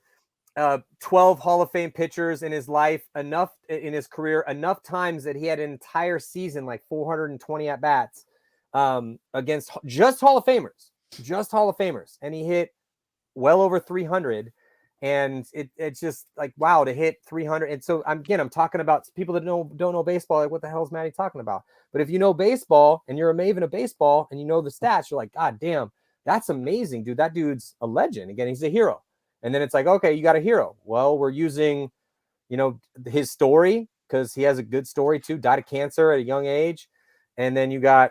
Hall of Fame pitchers in his life, enough in his career, enough times that he had an entire season, like 420 at bats, against just Hall of Famers, and he hit well over 300. And it's just like, wow, to hit 300. And so I'm talking about people that don't know baseball. Like, what the hell is Matty talking about? But if you know baseball and you're a maven of baseball and you know the stats, you're like, God damn, that's amazing, dude. That dude's a legend. Again, he's a hero. And then it's like, okay, you got a hero. Well, we're using, you know, his story, because he has a good story too. Died of cancer at a young age. And then you got,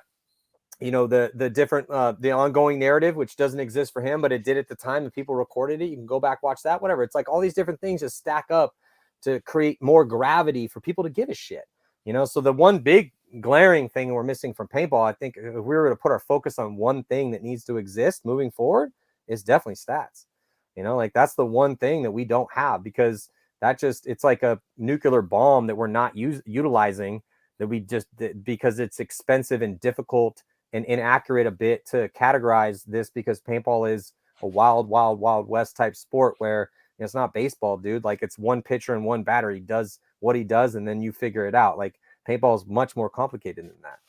you know, the different, the ongoing narrative, which doesn't exist for him, but it did at the time and people recorded it. You can go back, watch that, whatever. It's like all these different things just stack up to create more gravity for people to give a shit, you know? So the one big glaring thing we're missing from paintball, I think if we were to put our focus on one thing that needs to exist moving forward, is definitely stats. You know, like that's the one thing that we don't have, because that just, it's like a nuclear bomb that we're not utilizing, that we just, because it's expensive and difficult and inaccurate a bit to categorize this, because paintball is a wild west type sport where, you know, it's not baseball, dude. Like, it's one pitcher and one batter. He does what he does, and then you figure it out. Like, paintball is much more complicated than that.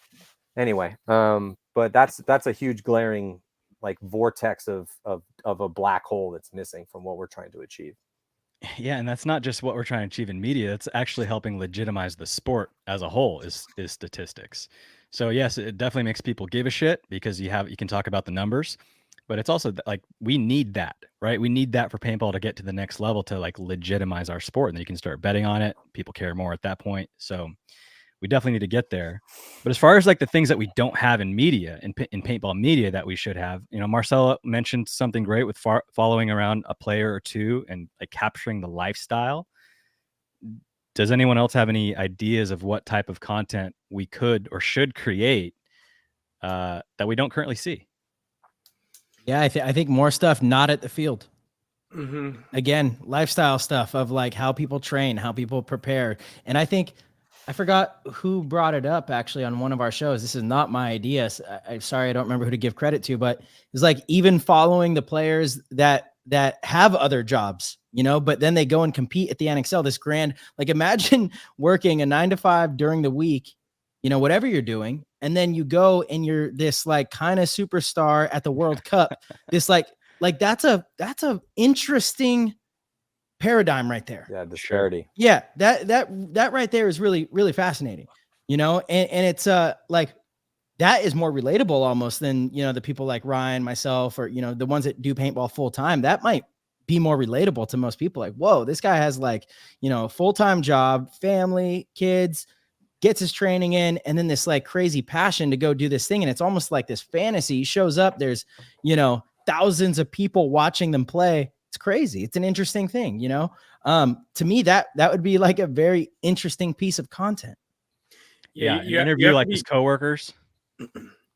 Anyway, but that's a huge glaring, like, vortex of a black hole that's missing from what we're trying to achieve. Yeah, and that's not just what we're trying to achieve in media. It's actually helping legitimize the sport as a whole, is statistics. So yes, it definitely makes people give a shit, because you can talk about the numbers, but it's also like, we need that, right? We need that for paintball to get to the next level, to like legitimize our sport, and then you can start betting on it. People care more at that point. So we definitely need to get there. But as far as like the things that we don't have in media, in paintball media, that we should have, you know, Marcello mentioned something great with following around a player or two and like capturing the lifestyle. Does anyone else have any ideas of what type of content we could or should create that we don't currently see? Yeah, I think more stuff not at the field. Mm-hmm. Again, lifestyle stuff of like how people train, how people prepare. And I think, I forgot who brought it up actually on one of our shows. This is not my idea. I'm sorry, I don't remember who to give credit to, but it's like even following the players that have other jobs, you know, but then they go and compete at the NXL, this grand, like, imagine working a 9 to 5 during the week, you know, whatever you're doing. And then you go and you're this like kind of superstar at the World Cup. This like that's a interesting paradigm right there. Yeah, disparity. Yeah, that right there is really, really fascinating, you know, and it's like, that is more relatable almost than, you know, the people like Ryan, myself, or, you know, the ones that do paintball full time. That might be more relatable to most people. Like, whoa, this guy has like, you know, a full-time job, family, kids, gets his training in, and then this like crazy passion to go do this thing. And it's almost like this fantasy. He shows up, there's, you know, thousands of people watching them play. It's crazy. It's an interesting thing, you know? To me, that would be like a very interesting piece of content. Yeah. You interview like his coworkers.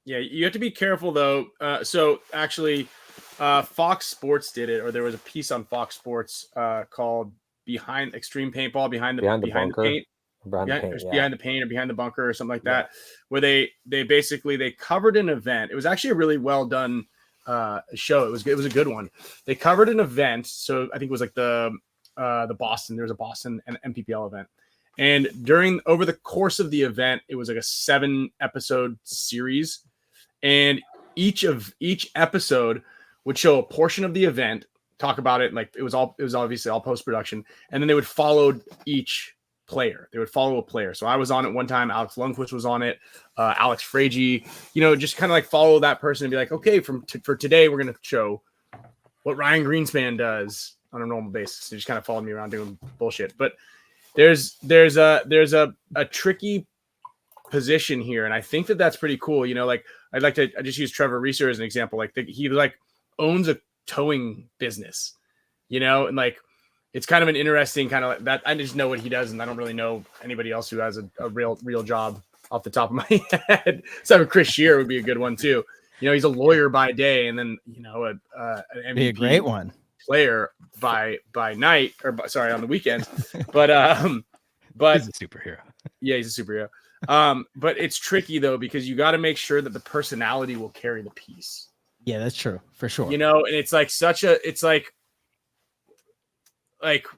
Yeah. You have to be careful though. So actually, Fox Sports did it, or there was a piece on Fox Sports called Behind Extreme Paintball, behind the paint. Behind the paint or behind the bunker or something like that, where they basically covered an event. It was actually a really well done show. It was a good one. They covered an event. So I think it was like the Boston. There was a Boston and MPPL event, and over the course of the event, it was like a 7-episode series, and each episode would show a portion of the event, talk about it, like it was obviously all post-production, and then they would follow each player. They would follow a player. So I was on it one time. Alex Lundqvist was on it. Alex Fragi, you know, just kind of like follow that person and be like, okay, for today, we're going to show what Ryan Greenspan does on a normal basis. They just kind of followed me around doing bullshit. But there's a tricky position here. And I think that's pretty cool. You know, like I just use Trevor Reeser as an example. Like he like owns a towing business, you know, and like it's kind of an interesting kind of like that. I just know what he does, and I don't really know anybody else who has a real job off the top of my head. So Chris Shear would be a good one too. You know, he's a lawyer by day, and then you know an MVP Be a great one. player by night, or sorry, on the weekends. But He's a superhero. yeah, he's a superhero. But it's tricky though, because you got to make sure that the personality will carry the piece. Yeah, that's true for sure. You know, and it's like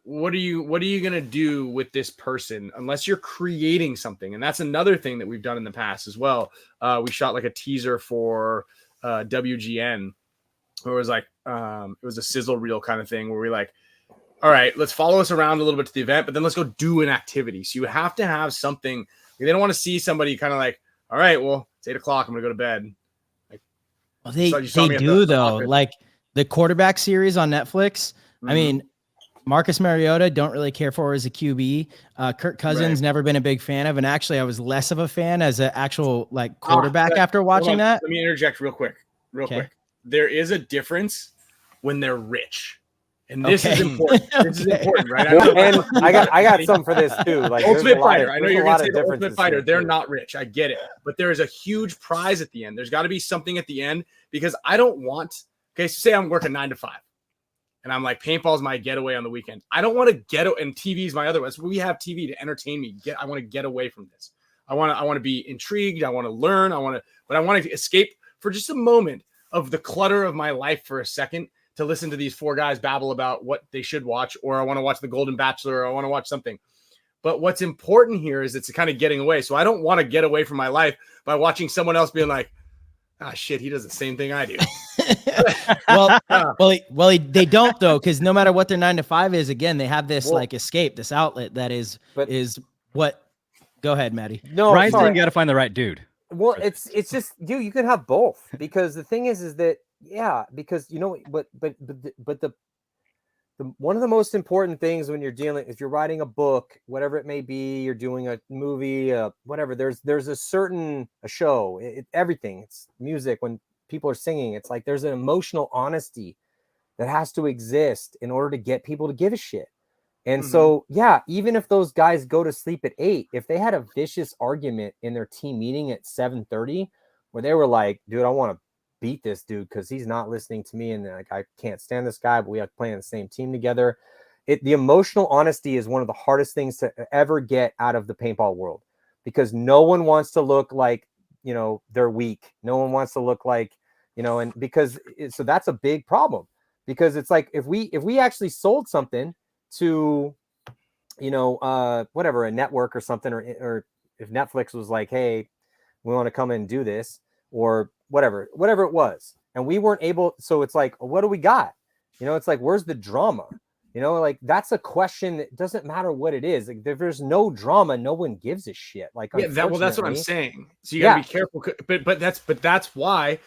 what are you gonna do with this person unless you're creating something? And that's another thing that we've done in the past as well. We shot like a teaser for WGN, where it was like it was a sizzle reel kind of thing where we like, all right, let's follow us around a little bit to the event, but then let's go do an activity. So you have to have something. They don't want to see somebody kind of like, all right, well, it's 8:00, I'm gonna go to bed. Like, well, they do though. Like the quarterback series on Netflix. I mean, Marcus Mariota, don't really care for as a QB. Kirk Cousins, never been a big fan of. And actually, I was less of a fan as an actual like quarterback after watching that. Let me interject real quick. There is a difference when they're rich. And this is important. This is important, right? And I got something for this too. Like Ultimate Fighter. I know you're going to say the Ultimate Fighter. They're not rich. I get it. But there is a huge prize at the end. There's got to be something at the end, because I don't want, okay, so say I'm working 9 to 5. And I'm like, paintball's my getaway on the weekend. I don't want to get, and TV's my other one. So we have TV to entertain me. I want to get away from this. I want to be intrigued. I want to learn. But I want to escape for just a moment of the clutter of my life for a second to listen to these 4 guys babble about what they should watch, or I want to watch The Golden Bachelor, or I want to watch something. But what's important here is it's kind of getting away. So I don't want to get away from my life by watching someone else being like, shit, he does the same thing I do. They don't though, because no matter what their 9 to 5 is, again, they have this like escape, this outlet that is what. Go ahead, Matty. No, Ryan's saying you got to find the right dude. Well, it's just you can have both, because the thing is that because you know, but the one of the most important things when you're dealing, if you're writing a book, whatever it may be, you're doing a movie, whatever, there's a show, everything, it's music, when people are singing, it's like there's an emotional honesty that has to exist in order to get people to give a shit. And so, even if those guys go to sleep at 8, if they had a vicious argument in their team meeting at 7:30, where they were like, dude, I want to beat this dude because he's not listening to me, and like I can't stand this guy, but we have to play on the same team together. The emotional honesty is one of the hardest things to ever get out of the paintball world, because no one wants to look like, you know, they're weak. No one wants to look like, you know, and so that's a big problem, because it's like if we actually sold something to, you know, whatever, a network or something, or if Netflix was like, hey, we want to come in and do this, or whatever it was, and we weren't able, so it's like, what do we got? You know, it's like, where's the drama? You know, like that's a question that doesn't matter what it is. Like if there's no drama, no one gives a shit. Like, that's what I'm saying. So you gotta be careful. But that's why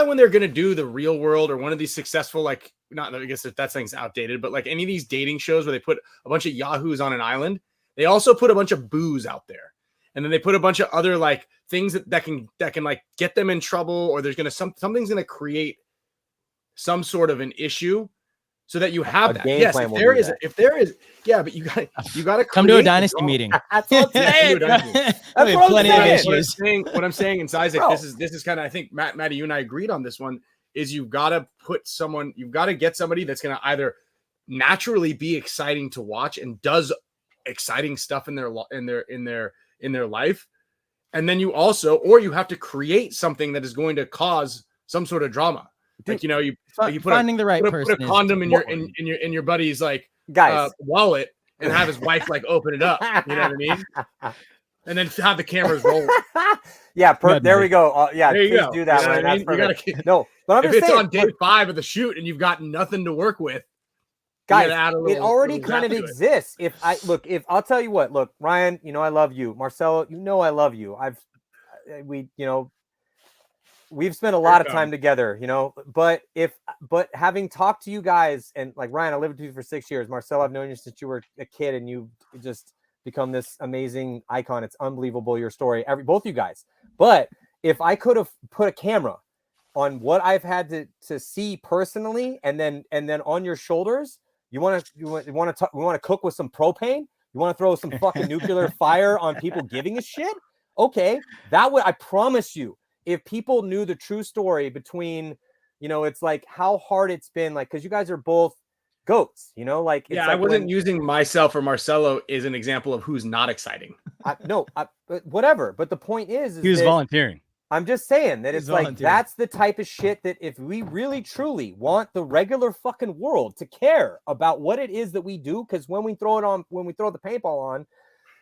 when they're gonna do the Real World or one of these successful, like, not, I guess that thing's outdated, but like any of these dating shows where they put a bunch of yahoos on an island, they also put a bunch of booze out there, and then they put a bunch of other like things that can like get them in trouble, or there's gonna something's gonna create some sort of an issue. So that you have that. Yes, if there is, but you got to come to a dynasty meeting. That's what I'm saying. That's what I'm saying. What I'm saying, and Isaac, this is kind of, I think Matty, you and I agreed on this one, is you've got to get somebody that's going to either naturally be exciting to watch and does exciting stuff in their life, and then you have to create something that is going to cause some sort of drama. Like, you know, you put finding the right person, put a condom in your buddy's like wallet, and have his wife like open it up. You know what I mean? And then have the cameras roll. There we go. There you go. Do that. You know one. I mean? But if it's on day 5 of the shoot and you've got nothing to work with, guys, it already kind of exists. If I'll tell you what, look, Ryan, you know I love you. Marcello, you know I love you. We've spent a lot of time together, you know, but having talked to you guys, and like Ryan, I lived with you for 6 years. Marcel, I've known you since you were a kid, and you just become this amazing icon. It's unbelievable, your story, both you guys. But if I could have put a camera on what I've had to see personally, and then on your shoulders, You want to cook with some propane? You want to throw some fucking nuclear fire on people giving a shit? Okay, that would, I promise you, if people knew the true story between, you know, it's like how hard it's been, like, because you guys are both goats, you know, like, it's Yeah, like I wasn't using myself or Marcello as an example of who's not exciting. whatever. But the point is He was that volunteering. I'm just saying that He's it's like, volunteering. that's the type of shit that if we really truly want the regular fucking world to care about what it is that we do, because when we throw the paintball on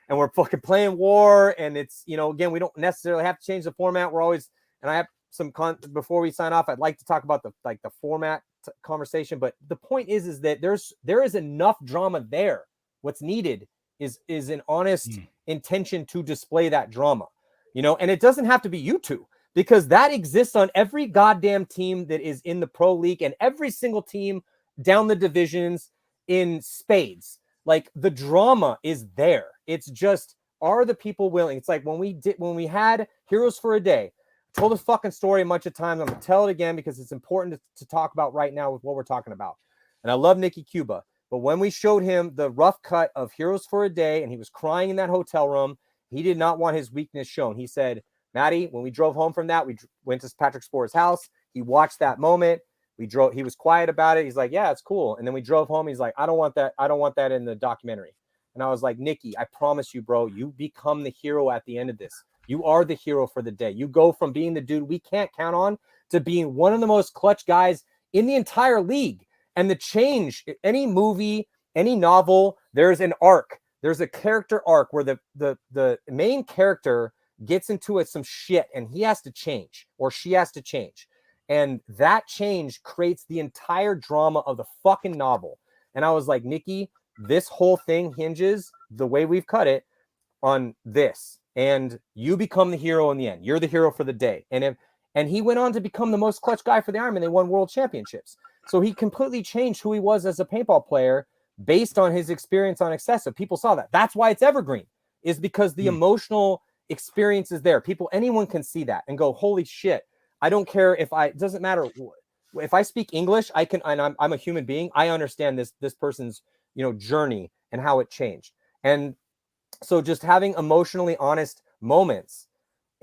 and we're fucking playing war, and it's, you know, again, we don't necessarily have to change the format. We're always, and I have some before we sign off, I'd like to talk about the format conversation, but the point is that there is enough drama there. What's needed is an honest intention to display that drama, you know, and it doesn't have to be you two, because that exists on every goddamn team that is in the pro league and every single team down the divisions in spades. Like, the drama is there. It's just, are the people willing? It's like when we had Heroes for a Day. I told a fucking story a bunch of times. I'm gonna tell it again because it's important to talk about right now with what we're talking about. And I love Nicky Cuba, but when we showed him the rough cut of Heroes for a Day and he was crying in that hotel room, he did not want his weakness shown. He said, Matty, when we drove home from that, we went to Patrick Spore's house. He watched that moment. He was quiet about it. He's like, yeah, it's cool. And then we drove home. He's like, I don't want that in the documentary. And I was like, Nicky, I promise you, bro, you become the hero at the end of this. You are the hero for the day. You go from being the dude we can't count on to being one of the most clutch guys in the entire league. And the change, any movie, any novel, there's an arc. There's a character arc where the main character gets into some shit and he has to change, or she has to change. And that change creates the entire drama of the fucking novel. And I was like, Nicky, this whole thing hinges, the way we've cut it, on this. And you become the hero in the end. You're the hero for the day. And he went on to become the most clutch guy for the Ironman. They won world championships. So he completely changed who he was as a paintball player based on his experience on Excessive. People saw that. That's why it's evergreen, is because the emotional experience is there. Anyone can see that and go, holy shit. I don't care it doesn't matter if I speak English, I can, and I'm a human being. I understand this person's, you know, journey and how it changed. And so just having emotionally honest moments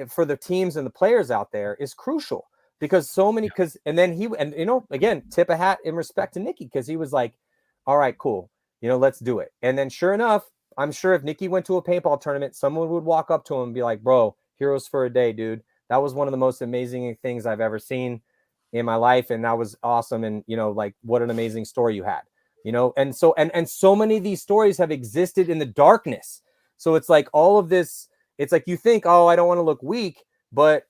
for the teams and the players out there is crucial, because so many, and you know, again, tip a hat in respect to Nicky, because he was like, all right, cool. You know, let's do it. And then sure enough, I'm sure if Nicky went to a paintball tournament, someone would walk up to him and be like, bro, Heroes for a Day, dude. That was one of the most amazing things I've ever seen in my life. And that was awesome. And, you know, like, what an amazing story you had, you know? And so, and so many of these stories have existed in the darkness. So it's like all of this, it's like, you think, oh, I don't want to look weak, but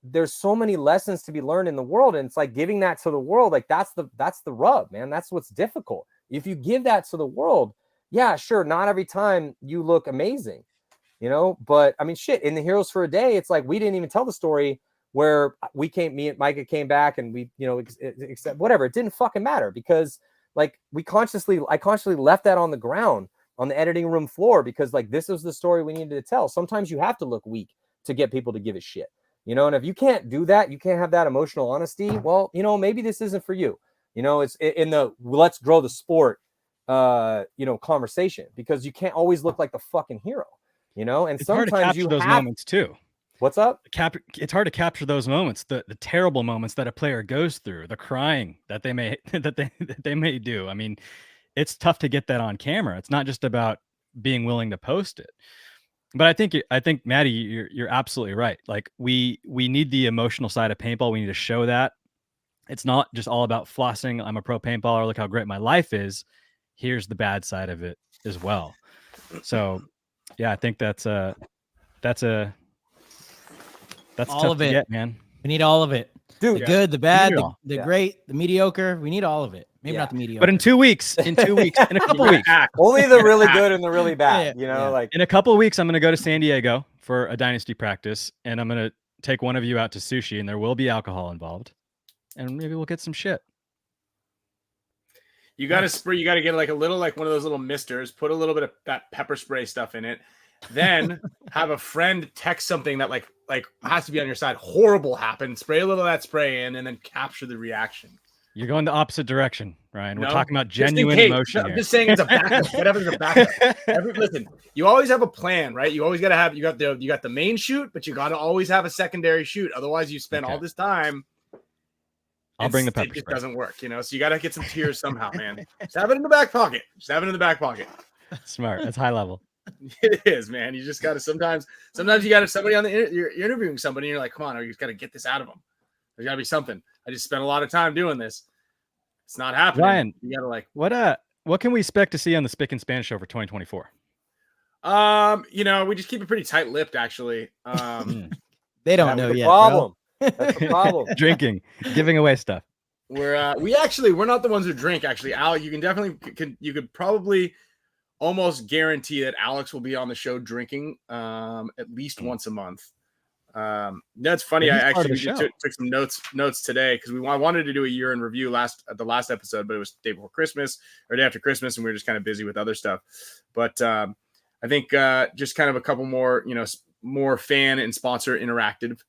there's so many lessons to be learned in the world. And it's like giving that to the world. Like, that's the rub, man. That's what's difficult. If you give that to the world, yeah, sure. Not every time you look amazing, you know, but I mean, shit, in the Heroes for a Day, it's like, we didn't even tell the story where me and Micah came back and we, you know, except whatever, it didn't fucking matter, because like I consciously left that on the ground on the editing room floor, because like, this was the story we needed to tell. Sometimes you have to look weak to get people to give a shit, you know, and if you can't do that, you can't have that emotional honesty. Well, you know, maybe this isn't for you. You know, it's in the let's grow the sport, you know, conversation, because you can't always look like the fucking hero. You know, and it's sometimes hard to capture those moments too. What's up? It's hard to capture those moments, the terrible moments that a player goes through, the crying that they may that they may do. I mean, it's tough to get that on camera. It's not just about being willing to post it. But I think Matty, you're absolutely right. Like, we need the emotional side of paintball. We need to show that it's not just all about flossing. I'm a pro paintballer. Look how great my life is. Here's the bad side of it as well. So yeah, I think that's all tough of it, to get, man. We need all of it, dude. The good, the bad, all. the great, the mediocre. We need all of it. Maybe not the mediocre, but in 2 weeks, in a couple weeks, only the really good and the really bad. You know, like in a couple of weeks, I'm going to go to San Diego for a dynasty practice, and I'm going to take one of you out to sushi, and there will be alcohol involved, and maybe we'll get some shit. You got to spray. You got to get like a little, like one of those little misters. Put a little bit of that pepper spray stuff in it. Then have a friend text something that like has to be on your side. Horrible happened. Spray a little of that spray in, and then capture the reaction. You're going the opposite direction, Ryan. We're No, talking about just in genuine case. emotion I'm here. just saying it's a backup. Whatever is a backup. Listen, you always have a plan, right? You always got to have you got the main shoot, but you got to always have a secondary shoot. Otherwise, you spend all this time. I'll bring the pepper It just spray. doesn't work, So you got to get some tears somehow, man. Just have it in the back pocket. Smart. That's high level. It is, man. You just got to sometimes you got to somebody on you're interviewing somebody and you're like, come on, you just got to get this out of them. There's got to be something. I just spent a lot of time doing this. It's not happening. Ryan, you got to like, what can we expect to see on the Spick and Span Show for 2024? We just keep it pretty tight-lipped, actually. They don't know yet. Problem. That's the problem. Drinking, giving away stuff. We're not the ones who drink. Actually, Alex, you could probably almost guarantee that Alex will be on the show drinking at least once a month. That's funny. I actually took some notes today because I wanted to do a year in review at the last episode, but it was day before Christmas or day after Christmas, and we were just kind of busy with other stuff. But I think just kind of a couple more, more fan and sponsor interactive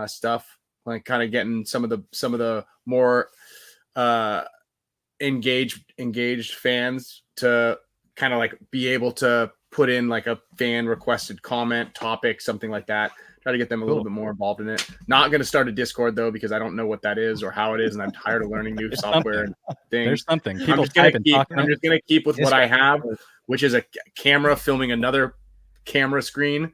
stuff, like kind of getting some of the more engaged fans to kind of like be able to put in like a fan requested comment topic, something like that. Try to get them a little bit more involved in it. Not going to start a Discord though, because I don't know what that is or how it is, and I'm tired of learning new software and things. There's something. I'm just going to keep with what I have, which is a camera filming another camera screen.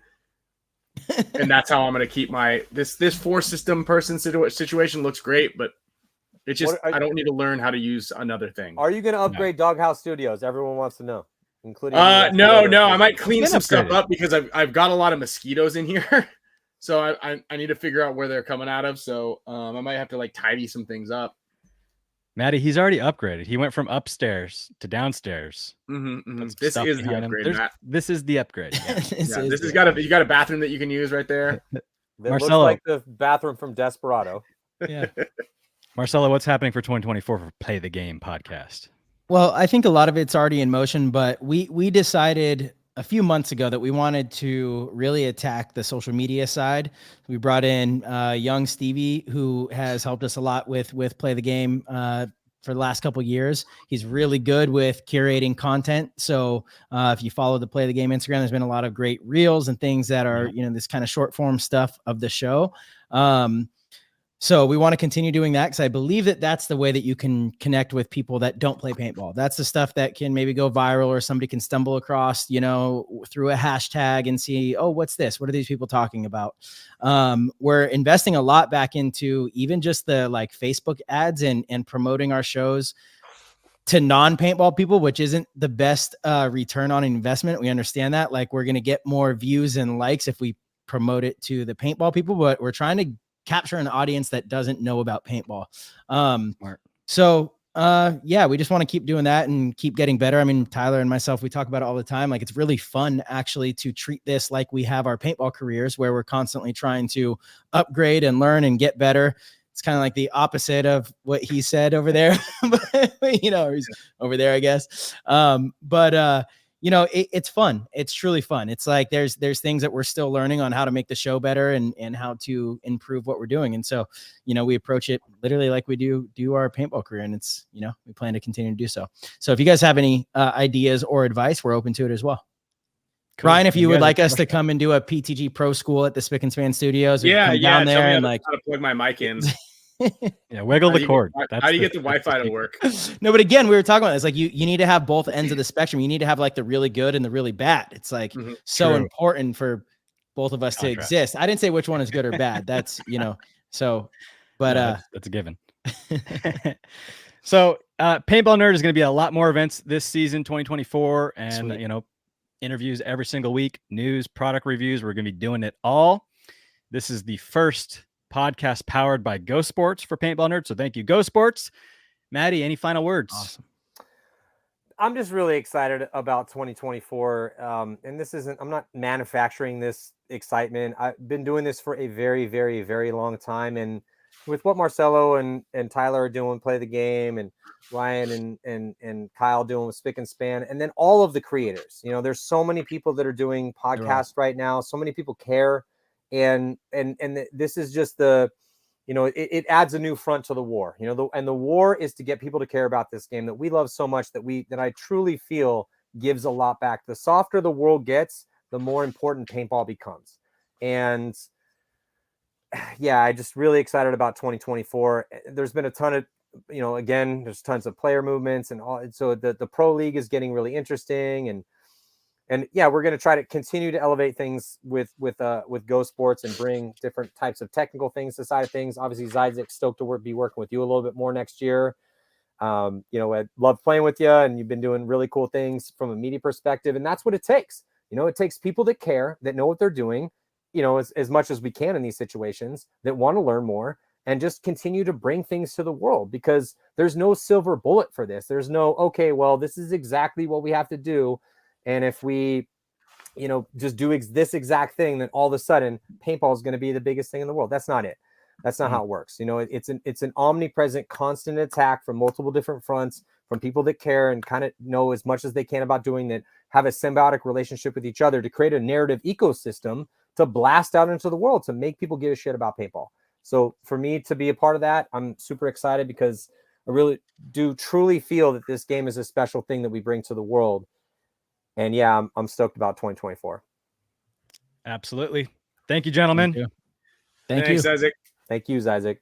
And that's how I'm going to keep this 4-system person situation looks great, but it's just I don't need to learn how to use another thing. Are you going to upgrade Doghouse Studios? Everyone wants to know, including no. I might clean some stuff up because I've got a lot of mosquitoes in here, so I need to figure out where they're coming out of. So I might have to like tidy some things up. Matty, he's already upgraded. He went from upstairs to downstairs. This is the upgrade, Matt. This is the upgrade. Yeah. This has got you got a bathroom that you can use right there. Marcello, looks like the bathroom from Desperado. Yeah. Marcello, what's happening for 2024 for Play the Game podcast? Well, I think a lot of it's already in motion, but we decided a few months ago that we wanted to really attack the social media side. We brought in young Stevie, who has helped us a lot with Play the Game for the last couple of years. He's really good with curating content. So if you follow the Play the Game Instagram, there's been a lot of great reels and things that are, this kind of short form stuff of the show. So we want to continue doing that because I believe that that's the way that you can connect with people that don't play paintball. That's the stuff that can maybe go viral or somebody can stumble across, through a hashtag and see, oh, what's this? What are these people talking about? We're investing a lot back into even just the like Facebook ads and promoting our shows to non-paintball people, which isn't the best return on investment. We understand that. Like we're going to get more views and likes if we promote it to the paintball people, but we're trying to capture an audience that doesn't know about paintball. We just want to keep doing that and keep getting better. I mean, Tyler and myself, we talk about it all the time. Like it's really fun actually to treat this like we have our paintball careers where we're constantly trying to upgrade and learn and get better. It's kind of like the opposite of what he said over there, he's over there, I guess. It's fun. It's truly fun. It's like there's things that we're still learning on how to make the show better and how to improve what we're doing. And so, we approach it literally like we do our paintball career. And it's, we plan to continue to do so. So if you guys have any ideas or advice, we're open to it as well. Cool. Ryan, if you would like us to come and do a PTG Pro School at the Spick and Span Studios, down there and like how to plug my mic in. Wiggle the cord. How do you get the Wi-Fi to work? No, but again, we were talking about this. Like you need to have both ends of the spectrum. You need to have like the really good and the really bad. It's like so important for both of us to exist. I didn't say which one is good or bad. That's that's a given. So Paintball Nerd is going to be a lot more events this season, 2024, and Sweet. Interviews every single week, news, product reviews. We're going to be doing it all. This is the first podcast powered by Go Sports for Paintball Nerd. So thank you, Go Sports. Matty, any final words? Awesome. I'm just really excited about 2024. And I'm not manufacturing this excitement. I've been doing this for a very, very, very long time. And with what Marcello and Tyler are doing, Play the Game, and Ryan and Kyle doing with Spick and Span, and then all of the creators, there's so many people that are doing podcasts right now. So many people care. And this is just the you know, it adds a new front to the war, you know, and the war is to get people to care about this game that we love so much, that I truly feel gives a lot back. The softer the world gets, the more important paintball becomes. And yeah, I just really excited about 2024. There's been a ton of, you know, again, there's tons of player movements and all. So the pro league is getting really interesting, and yeah, we're going to try to continue to elevate things with Go Sports and bring different types of technical things to the side of things. Obviously, Zizek, stoked to be working with you a little bit more next year. You know, I love playing with you, and you've been doing really cool things from a media perspective, and that's what it takes. You know, it takes people that care, that know what they're doing, you know, as much as we can in these situations, that want to learn more and just continue to bring things to the world, because there's no silver bullet for this. There's no, okay, well, this is exactly what we have to do. And if we, you know, just do this exact thing, then all of a sudden paintball is going to be the biggest thing in the world. That's not it. That's not how it works. You know, it's an omnipresent, constant attack from multiple different fronts, from people that care and kind of know as much as they can about doing that, have a symbiotic relationship with each other to create a narrative ecosystem to blast out into the world, to make people give a shit about paintball. So for me to be a part of that, I'm super excited, because I really do truly feel that this game is a special thing that we bring to the world. And yeah, I'm stoked about 2024. Absolutely. Thank you, gentlemen. Thank you. Thanks, Isaac. Thank you, Zizek.